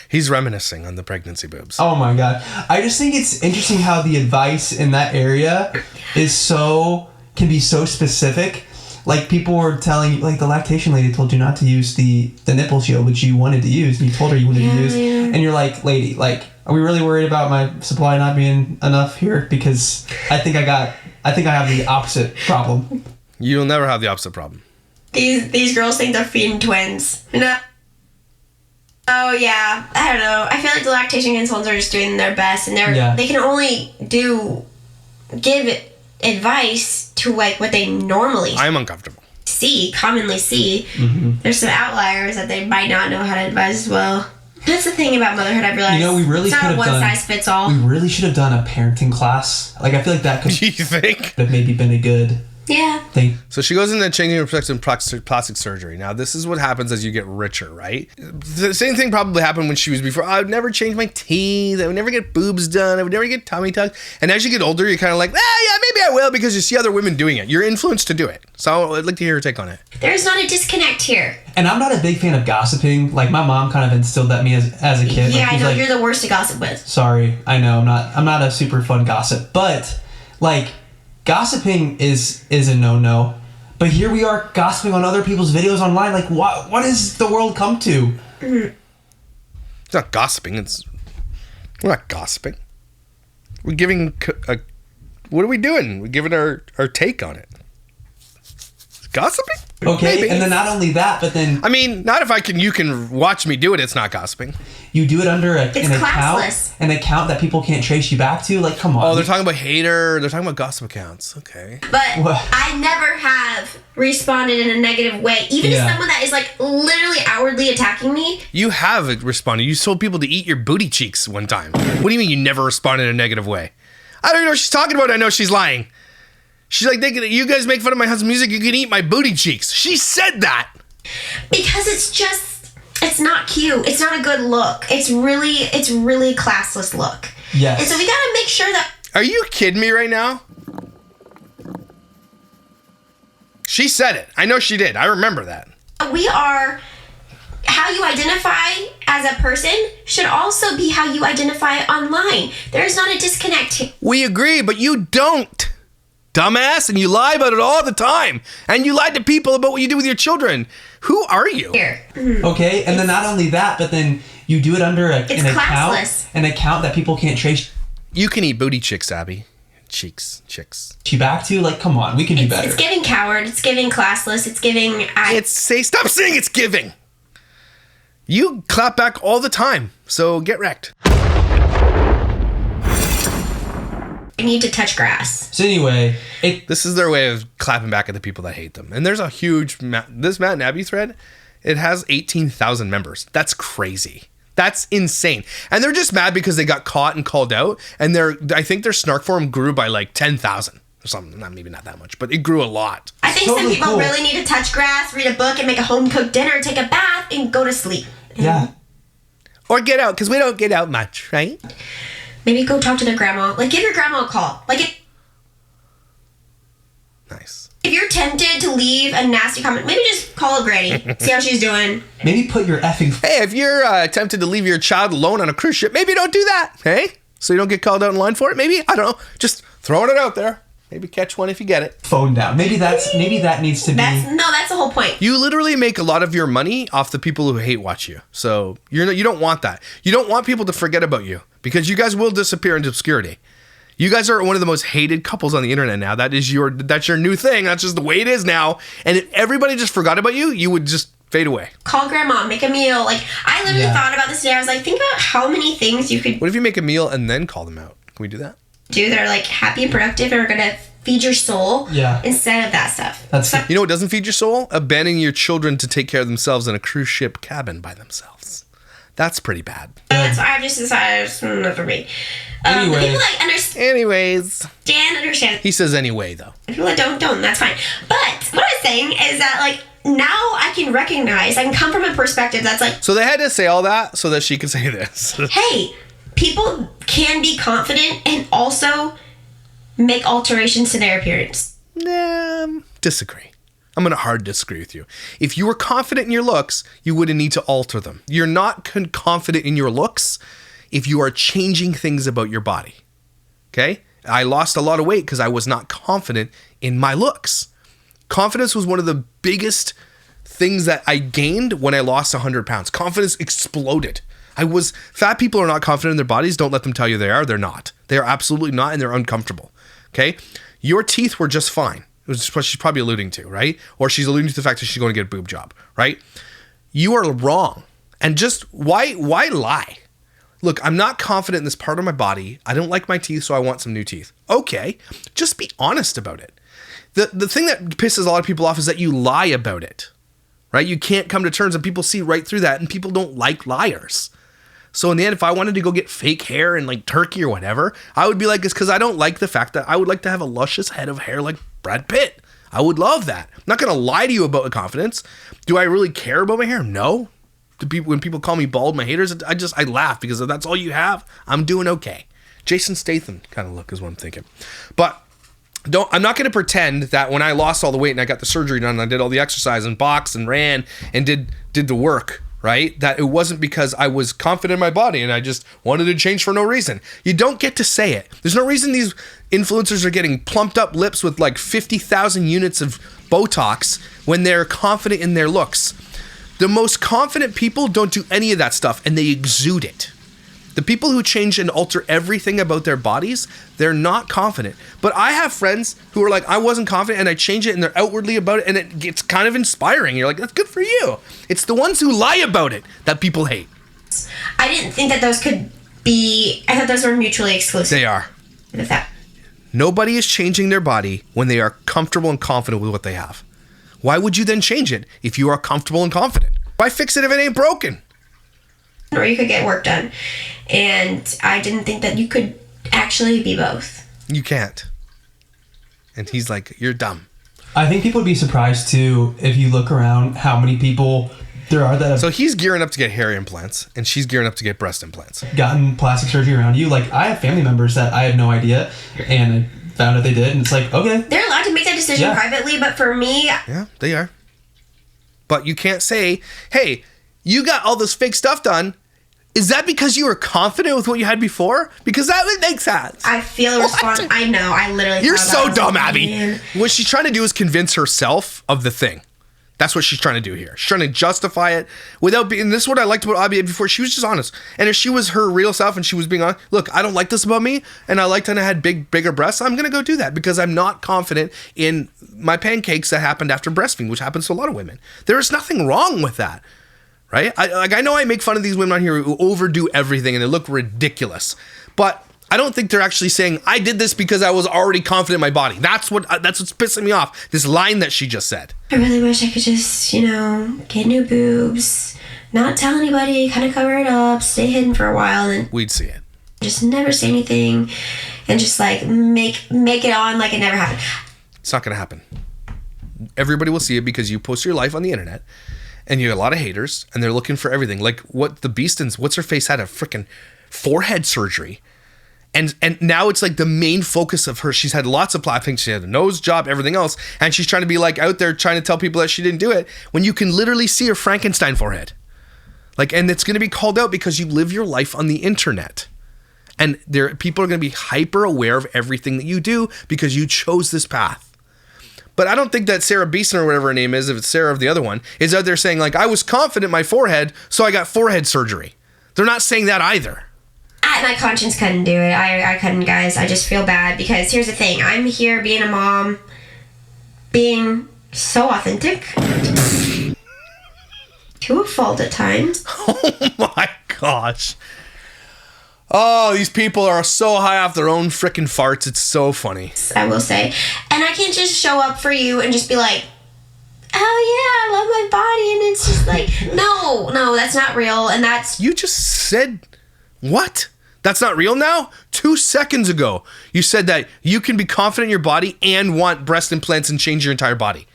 Speaker 1: He's reminiscing on the pregnancy boobs.
Speaker 2: oh my god. I just think it's interesting how the advice in that area can be so specific. Like, people were telling, like, the lactation lady told you not to use the nipple shield, which you wanted to use, and you told her you wanted to use.
Speaker 3: Yeah.
Speaker 2: And you're like, lady, like, are we really worried about my supply not being enough here? Because I think I have the opposite problem.
Speaker 1: You'll never have the opposite problem.
Speaker 3: These girls think they're feeding twins. No. Oh yeah, I don't know. I feel like the lactation consultants are just doing their best, and they can only give advice to like what they normally
Speaker 1: I'm uncomfortable.
Speaker 3: commonly see. Mm-hmm. There's some outliers that they might not know how to advise as well. That's the thing about motherhood. I realized
Speaker 2: we really
Speaker 3: it's
Speaker 2: could
Speaker 3: not
Speaker 2: have
Speaker 3: one size fits all.
Speaker 2: We really should have done a parenting class. Like, I feel like that could
Speaker 1: You think?
Speaker 2: have maybe been a good
Speaker 3: Yeah.
Speaker 1: So she goes into changing her perspective in plastic surgery. Now, this is what happens as you get richer, right? The same thing probably happened when she was before. I would never change my teeth. I would never get boobs done. I would never get tummy tucked. And as you get older, you're kind of like, yeah, maybe I will, because you see other women doing it. You're influenced to do it. So I'd like to hear your take on it.
Speaker 3: There's not a disconnect here.
Speaker 2: And I'm not a big fan of gossiping. Like, my mom kind of instilled that in me as a kid.
Speaker 3: Yeah,
Speaker 2: like,
Speaker 3: I know.
Speaker 2: like,
Speaker 3: You're the worst to gossip with.
Speaker 2: Sorry, I know. I'm not a super fun gossip. But, like, gossiping is a no-no. But here we are gossiping on other people's videos online. Like, what has the world come to?
Speaker 3: Mm-hmm.
Speaker 1: It's not gossiping. We're not gossiping. We're giving what are we doing? We're giving our take on it. Gossiping?
Speaker 2: Okay,
Speaker 1: Maybe.
Speaker 2: and then not only that, but then
Speaker 1: I mean, not if you can watch me do it, it's not gossiping.
Speaker 2: you do it under an
Speaker 3: classless.
Speaker 2: account that people can't trace you back to. Like, come on.
Speaker 1: Oh, they're talking about they're talking about gossip accounts. Okay.
Speaker 3: But
Speaker 2: What?
Speaker 3: I never have responded in a negative way. Even to someone that is like literally outwardly attacking me.
Speaker 1: You have responded. You told people to eat your booty cheeks one time. What do you mean you never responded in a negative way? I don't even know what she's talking about. I know she's lying. She's like, you guys make fun of my husband's music, you can eat my booty cheeks. She said that.
Speaker 3: Because it's not cute. It's not a good look. It's really classless look.
Speaker 2: Yes.
Speaker 3: And so we gotta make sure that.
Speaker 1: Are you kidding me right now? She said it. I know she did. I remember that.
Speaker 3: We are. How you identify as a person should also be how you identify online. There is not a disconnect.
Speaker 1: We agree, but you don't. Dumbass, and you lie about it all the time. And you lied to people about what you do with your children. Who are you?
Speaker 3: Here.
Speaker 2: Okay, and then not only that, but then you do it under an account that people can't trace
Speaker 1: You can eat booty chicks, Abby. Chicks.
Speaker 2: you back to. Like, come on, we can do better.
Speaker 3: It's giving coward. It's giving classless. It's giving.
Speaker 1: Stop saying it's giving. You clap back all the time, so get wrecked.
Speaker 3: I need to touch grass.
Speaker 2: So anyway,
Speaker 1: This is their way of clapping back at the people that hate them. And there's a huge this Matt and Abby thread. It has 18,000 members. That's crazy. That's insane. And they're just mad because they got caught and called out. And I think their snark forum grew by like 10,000 or something. Maybe not that much, but it grew a lot.
Speaker 3: I think
Speaker 2: Totally
Speaker 3: some people
Speaker 2: cool.
Speaker 3: really need to touch grass, read a book, and make a home cooked dinner, take a bath, and go to sleep.
Speaker 2: yeah.
Speaker 1: Or get out, because we don't get out much, right?
Speaker 3: Maybe go talk to their grandma. Like, give your grandma a call. Like,
Speaker 1: Nice.
Speaker 3: if you're tempted to leave a nasty comment, maybe just call a granny, see how she's doing.
Speaker 2: Maybe put your effing
Speaker 1: Hey, if you're tempted to leave your child alone on a cruise ship, maybe don't do that, hey? So you don't get called out in line for it, maybe? I don't know. Just throwing it out there. Maybe catch one if you get it.
Speaker 2: phone down. Maybe that needs to be.
Speaker 3: That's the whole point.
Speaker 1: You literally make a lot of your money off the people who hate watch you. So you don't want that. You don't want people to forget about you because you guys will disappear into obscurity. You guys are one of the most hated couples on the internet now. That's your new thing. That's just the way it is now. And if everybody just forgot about you, you would just fade away.
Speaker 3: Call grandma, make a meal. Like, I literally thought about this today. I was like, think about how many things you could
Speaker 1: What if you make a meal and then call them out? Can we do that?
Speaker 3: do that are like happy and productive and are gonna feed your soul instead of that stuff.
Speaker 1: You know what doesn't feed your soul? Abandoning your children to take care of themselves in a cruise ship cabin by themselves. That's pretty bad.
Speaker 3: That's why I've just decided it's not for me.
Speaker 2: Anyway.
Speaker 3: The people that understand understand.
Speaker 1: He says anyway, though.
Speaker 3: People that don't, that's fine. But what I was saying is that, like, now I can recognize, I can come from a perspective that's like,
Speaker 1: So they had to say all that so that she could say this.
Speaker 3: hey, people can be confident and also make alterations to their appearance.
Speaker 1: Disagree. I'm going to hard disagree with you. If you were confident in your looks, you wouldn't need to alter them. You're not confident in your looks if you are changing things about your body. Okay? I lost a lot of weight because I was not confident in my looks. Confidence was one of the biggest things that I gained when I lost 100 pounds. Confidence exploded. Fat people are not confident in their bodies. Don't let them tell you they are. They're not. They are absolutely not, and they're uncomfortable. Okay? Your teeth were just fine. It was what she's probably alluding to, right? Or she's alluding to the fact that she's going to get a boob job, right? You are wrong. And just why lie? Look, I'm not confident in this part of my body. I don't like my teeth, so I want some new teeth. Okay, just be honest about it. The thing that pisses a lot of people off is that you lie about it, right? You can't come to terms, and people see right through that, and people don't like liars. So in the end, if I wanted to go get fake hair and like turkey or whatever, I would be like, it's because I don't like the fact that I would like to have a luscious head of hair like Brad Pitt. I would love that. I'm not going to lie to you about confidence. Do I really care about my hair? No. When people call me bald, my haters, I laugh because if that's all you have, I'm doing okay. Jason Statham kind of look is what I'm thinking. But I'm not going to pretend that when I lost all the weight and I got the surgery done and I did all the exercise and boxed and ran and did the work, right? That it wasn't because I was confident in my body and I just wanted to change for no reason. You don't get to say it. There's no reason these influencers are getting plumped up lips with like 50,000 units of Botox when they're confident in their looks. The most confident people don't do any of that stuff and they exude it. The people who change and alter everything about their bodies, they're not confident. But I have friends who are like, I wasn't confident and I change it and they're outwardly about it and it gets kind of inspiring. You're like, that's good for you. It's the ones who lie about it that people hate.
Speaker 3: I didn't think that those could be, I thought those were mutually exclusive.
Speaker 1: They are.
Speaker 3: With that.
Speaker 1: Nobody is changing their body when they are comfortable and confident with what they have. Why would you then change it if you are comfortable and confident? Why fix it if it ain't broken?
Speaker 3: Or you could get work done. And I didn't think that you could actually be both.
Speaker 1: You can't. And he's like, you're dumb.
Speaker 2: I think people would be surprised too if you look around how many people there are that have
Speaker 1: So he's gearing up to get hair implants and she's gearing up to get breast implants.
Speaker 2: gotten plastic surgery around you. Like, I have family members that I had no idea and I found out they did, and it's like, okay.
Speaker 3: They're allowed to make that decision privately, but for me...
Speaker 1: Yeah, they are. But you can't say, hey, you got all this fake stuff done. Is that because you were confident with what you had before? Because that would make sense.
Speaker 3: I feel responsible. I know. I literally.
Speaker 1: You're so dumb, Abby.
Speaker 3: Man.
Speaker 1: What she's trying to do is convince herself of the thing. That's what she's trying to do here. She's trying to justify it without being. And this is what I liked about Abby before. She was just honest. And if she was her real self and she was being honest, look, I don't like this about me, and I liked and I had bigger breasts. I'm gonna go do that because I'm not confident in my pancakes that happened after breastfeeding, which happens to a lot of women. There is nothing wrong with that. Right? I know I make fun of these women on here who overdo everything and they look ridiculous, but I don't think they're actually saying, I did this because I was already confident in my body. That's what's pissing me off. This line that she just said.
Speaker 3: I really wish I could just, get new boobs, not tell anybody, kind of cover it up, stay hidden for a while, and
Speaker 1: we'd see it.
Speaker 3: Just never say anything and just like make it on like it never happened.
Speaker 1: It's not going to happen. Everybody will see it because you post your life on the internet. And you have a lot of haters, and they're looking for everything. Like what the Beastons, what's her face, had a freaking forehead surgery. And now it's like the main focus of her. She's had lots of platforms. She had a nose job, everything else. And she's trying to be like out there trying to tell people that she didn't do it when you can literally see her Frankenstein forehead. Like, and it's going to be called out because you live your life on the internet. And people are going to be hyper aware of everything that you do because you chose this path. But I don't think that Sarah Beeson or whatever her name is, if it's Sarah of the other one, is out there saying like, I was confident in my forehead, so I got forehead surgery. They're not saying that either.
Speaker 3: My conscience couldn't do it. I couldn't, guys. I just feel bad because here's the thing. I'm here being a mom, being so authentic. To a fault at times.
Speaker 1: Oh my gosh. Oh, these people are so high off their own freaking farts. It's so funny.
Speaker 3: I will say. And I can't just show up for you and just be like, oh yeah, I love my body. And it's just like, no, that's not real. And that's...
Speaker 1: You just said, what? That's not real now? 2 seconds ago, you said that you can be confident in your body and want breast implants and change your entire body.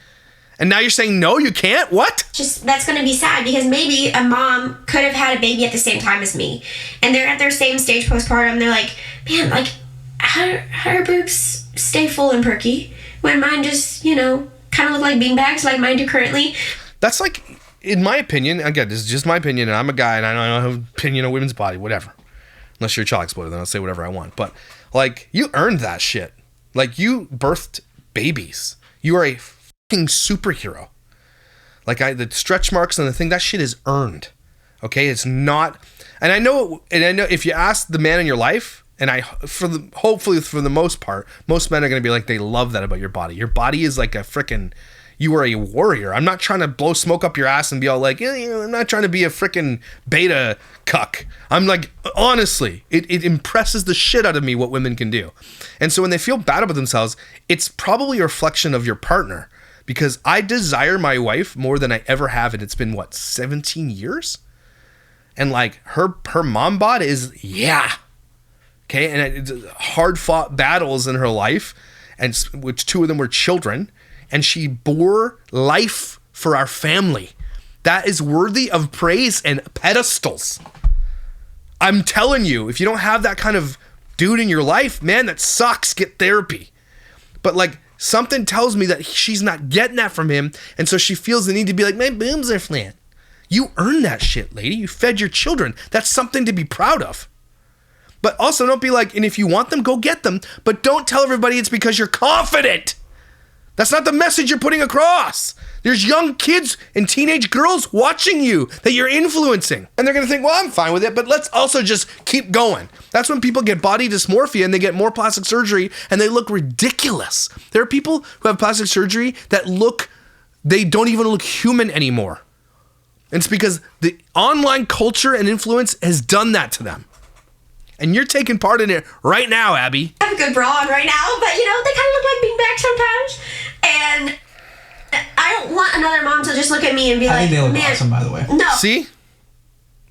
Speaker 1: And now you're saying, no, you can't? What?
Speaker 3: Just, that's going to be sad because maybe a mom could have had a baby at the same time as me. And they're at their same stage postpartum. They're like, man, like, how do boobs stay full and perky when mine just, kind of look like beanbags like mine do currently?
Speaker 1: That's like, in my opinion, again, this is just my opinion, and I'm a guy, and I don't have an opinion on women's body, whatever. Unless you're a child exploiter, then I'll say whatever I want. But, like, you earned that shit. Like, you birthed babies. You are a fucking superhero. Like, the stretch marks and the thing, that shit is earned. Okay? It's not... And I know if you ask the man in your life, and hopefully for the most part, most men are going to be like, they love that about your body. Your body is like a freaking... You are a warrior. I'm not trying to blow smoke up your ass and be all like, I'm not trying to be a freaking beta cuck. I'm like, honestly, it impresses the shit out of me what women can do. And so when they feel bad about themselves, it's probably a reflection of your partner. Because I desire my wife more than I ever have. And it's been, 17 years? And like, her mom bod is, yeah. Okay? And it's hard fought battles in her life, and which 2 of them were children. and she bore life for our family. That is worthy of praise and pedestals. I'm telling you, if you don't have that kind of dude in your life, man, that sucks. Get therapy. But like, something tells me that she's not getting that from him, and so she feels the need to be like, my boobs are flat. You earned that shit, lady. You fed your children. That's something to be proud of. But also don't be like, and if you want them, go get them. But don't tell everybody it's because you're confident. That's not the message you're putting across. There's young kids and teenage girls watching you that you're influencing. And they're going to think, well, I'm fine with it, but let's also just keep going. That's when people get body dysmorphia and they get more plastic surgery and they look ridiculous. There are people who have plastic surgery that they don't even look human anymore. And it's because the online culture and influence has done that to them. And you're taking part in it right now, Abby.
Speaker 3: I have a good bra on right now, but they kind of look like beanbags sometimes. And I don't want another mom to just look at me and be
Speaker 2: I
Speaker 3: like,
Speaker 2: think they look
Speaker 3: man,
Speaker 2: awesome, by the way.
Speaker 3: No.
Speaker 1: See?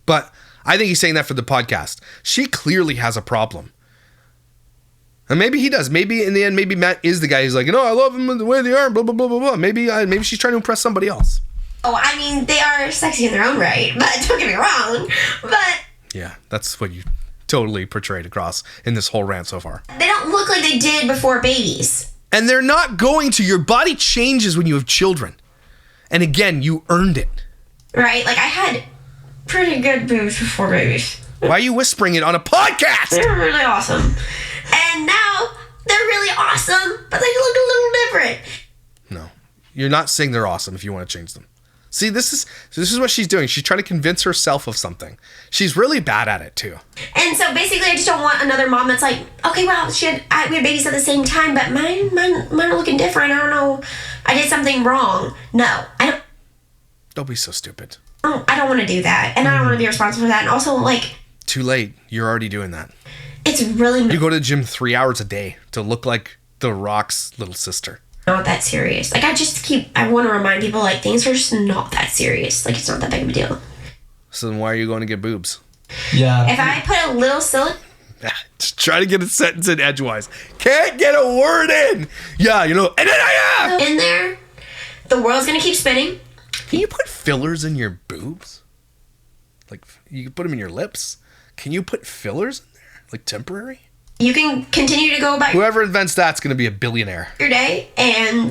Speaker 1: But I think he's saying that for the podcast. She clearly has a problem. And maybe he does. Maybe in the end, maybe Matt is the guy who's like, I love him the way they are, blah, blah, blah, blah, blah. Maybe she's trying to impress somebody else.
Speaker 3: Oh, I mean, they are sexy in their own right, but don't get me wrong. But
Speaker 1: yeah, that's what you totally portrayed across in this whole rant so far.
Speaker 3: They don't look like they did before babies.
Speaker 1: And they're not going to. Your body changes when you have children. And again, you earned it.
Speaker 3: Right? Like, I had pretty good boobs before babies.
Speaker 1: Why are you whispering it on a podcast?
Speaker 3: They were really awesome. And now, they're really awesome, but they look a little different.
Speaker 1: No. You're not saying they're awesome if you want to change them. See, this is what she's doing. She's trying to convince herself of something. She's really bad at it, too.
Speaker 3: And so basically, I just don't want another mom that's like, okay, well, we had babies at the same time, but mine are looking different. I don't know. I did something wrong. No, I don't.
Speaker 1: Don't be so stupid.
Speaker 3: Oh, I don't want to do that. And I don't want to be responsible for that. And also, like...
Speaker 1: Too late. You're already doing that.
Speaker 3: It's really...
Speaker 1: You go to the gym 3 hours a day to look like The Rock's little sister.
Speaker 3: Not that serious. Like, I want to remind people, like, things are just not that serious. Like, it's not that big of a deal.
Speaker 1: So then why are you going to get boobs?
Speaker 2: Yeah.
Speaker 3: If I put a little silicone...
Speaker 1: Just try to get a sentence in edgewise. Can't get a word in. Yeah, and then
Speaker 3: in there, the world's going to keep spinning.
Speaker 1: Can you put fillers in your boobs? Like, you can put them in your lips? Can you put fillers in there? Like, temporary?
Speaker 3: You can continue to go about
Speaker 1: whoever invents that's going to be a billionaire.
Speaker 3: Your day, and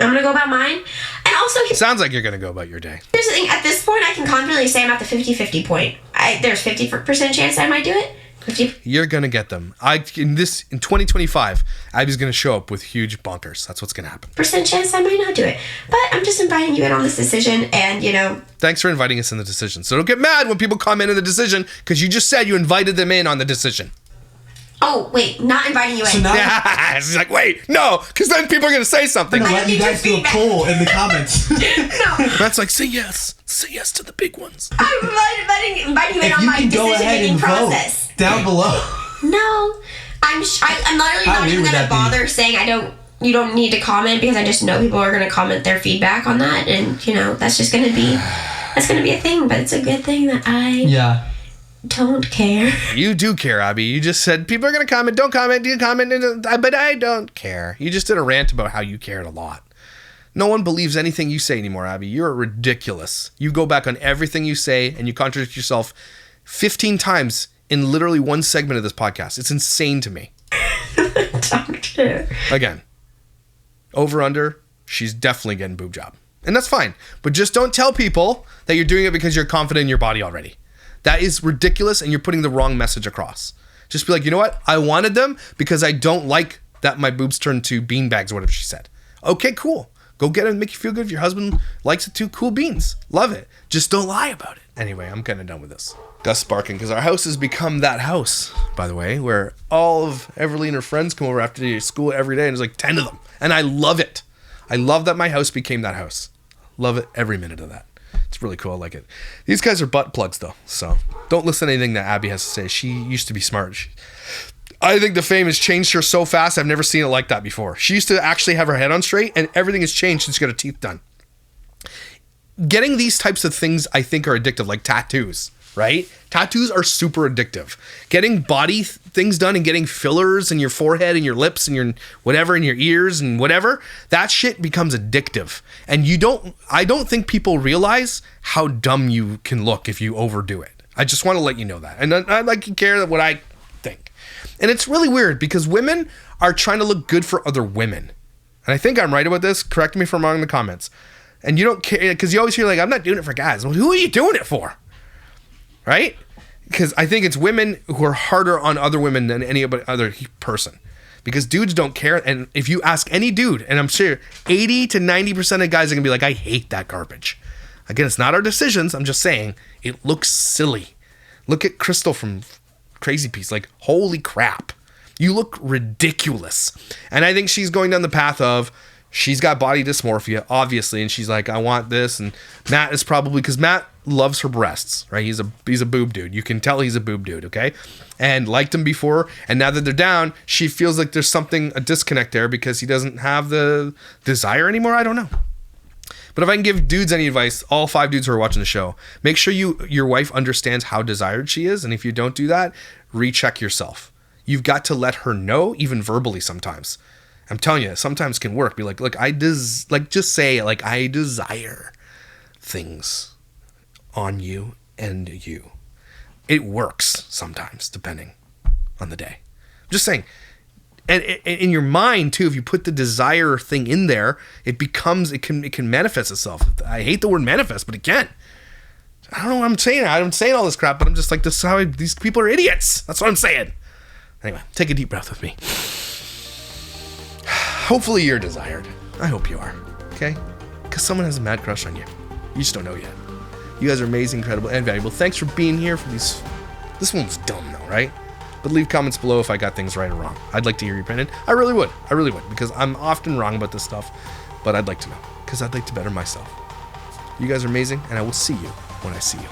Speaker 3: I'm going to go about mine. And also...
Speaker 1: Sounds like you're going to go about your day.
Speaker 3: Here's the thing. At this point, I can confidently say I'm at the 50-50 point. There's 50% chance I might do it. 50.
Speaker 1: You're going to get them. In 2025, Abby's going to show up with huge bonkers. That's what's going to happen.
Speaker 3: Percent chance I might not do it. But I'm just inviting you in on this decision, and,
Speaker 1: Thanks for inviting us in the decision. So don't get mad when people comment in the decision, because you just said you invited them in on the decision.
Speaker 3: Oh, wait, not inviting you in.
Speaker 2: So now,
Speaker 1: yeah, she's like, wait, no, because then people are going to say something.
Speaker 2: I'm gonna let you guys do a poll in the comments.
Speaker 3: No.
Speaker 1: That's like, say yes to the big ones.
Speaker 3: I'm inviting you in on my decision-making process.
Speaker 2: Vote down below.
Speaker 3: No, I'm literally not even going to bother saying you don't need to comment, because I just know people are going to comment their feedback on that, and, that's just going to be a thing, but it's a good thing that I don't care.
Speaker 1: You do care, Abby. You just said people are going to comment. Don't comment. Do comment? But I don't care. You just did a rant about how you cared a lot. No one believes anything you say anymore, Abby. You're ridiculous. You go back on everything you say and you contradict yourself 15 times in literally one segment of this podcast. It's insane to me.
Speaker 3: Doctor.
Speaker 1: Again, over under, she's definitely getting boob job. And that's fine. But just don't tell people that you're doing it because you're confident in your body already. That is ridiculous, and you're putting the wrong message across. Just be like, you know what? I wanted them because I don't like that my boobs turned to beanbags or whatever she said. Okay, cool. Go get it and make you feel good. If your husband likes it too, cool beans. Love it. Just don't lie about it. Anyway, I'm kind of done with this. Gus barking because our house has become that house, by the way, where all of Everly and her friends come over after school every day, and there's like 10 of them. And I love it. I love that my house became that house. Love it every minute of that. It's really cool. I like it. These guys are butt plugs, though, so don't listen to anything that Abby has to say. She used to be smart. I think the fame has changed her so fast. I've never seen it like that before. She used to actually have her head on straight, and everything has changed since she got her teeth done. Getting these types of things, I think, are addictive, like tattoos, right? Tattoos are super addictive. Getting body things done and getting fillers in your forehead and your lips and your whatever in your ears and whatever, that shit becomes addictive. And I don't think people realize how dumb you can look if you overdo it. I just want to let you know that. And I'd like to care what I think. And it's really weird because women are trying to look good for other women. And I think I'm right about this. Correct me if I'm wrong in the comments. And you don't care, because you always hear like, I'm not doing it for guys. Well, who are you doing it for? Right? Because I think it's women who are harder on other women than any other person. Because dudes don't care. And if you ask any dude, and I'm sure 80 to 90% of guys are going to be like, I hate that garbage. Again, it's not our decisions. I'm just saying it looks silly. Look at Crystal from Crazy Piece. Like, holy crap. You look ridiculous. And I think she's going down the path of, she's got body dysmorphia, obviously, and she's like, I want this. And Matt is probably, because Matt loves her breasts, right? He's a boob dude. You can tell he's a boob dude, okay? And liked him before, and now that they're down, she feels like there's a disconnect there because he doesn't have the desire anymore. I don't know. But if I can give dudes any advice, all 5 dudes who are watching the show, make sure your wife understands how desired she is, and if you don't do that, recheck yourself. You've got to let her know, even verbally sometimes. I'm telling you, sometimes can work. Be like, look, just say, like, I desire things on you and you. It works sometimes, depending on the day. I'm just saying. And in your mind, too, if you put the desire thing in there, it can manifest itself. I hate the word manifest, but it can. I don't know what I'm saying. I'm saying all this crap, but I'm just like, this is how these people are idiots. That's what I'm saying. Anyway, take a deep breath with me. Hopefully you're desired. I hope you are. Okay? Because someone has a mad crush on you. You just don't know yet. You guys are amazing, incredible, and valuable. Thanks for being here for these. This one's dumb though, right? But leave comments below if I got things right or wrong. I'd like to hear your opinion. I really would. Because I'm often wrong about this stuff. But I'd like to know. Because I'd like to better myself. You guys are amazing, and I will see you when I see you.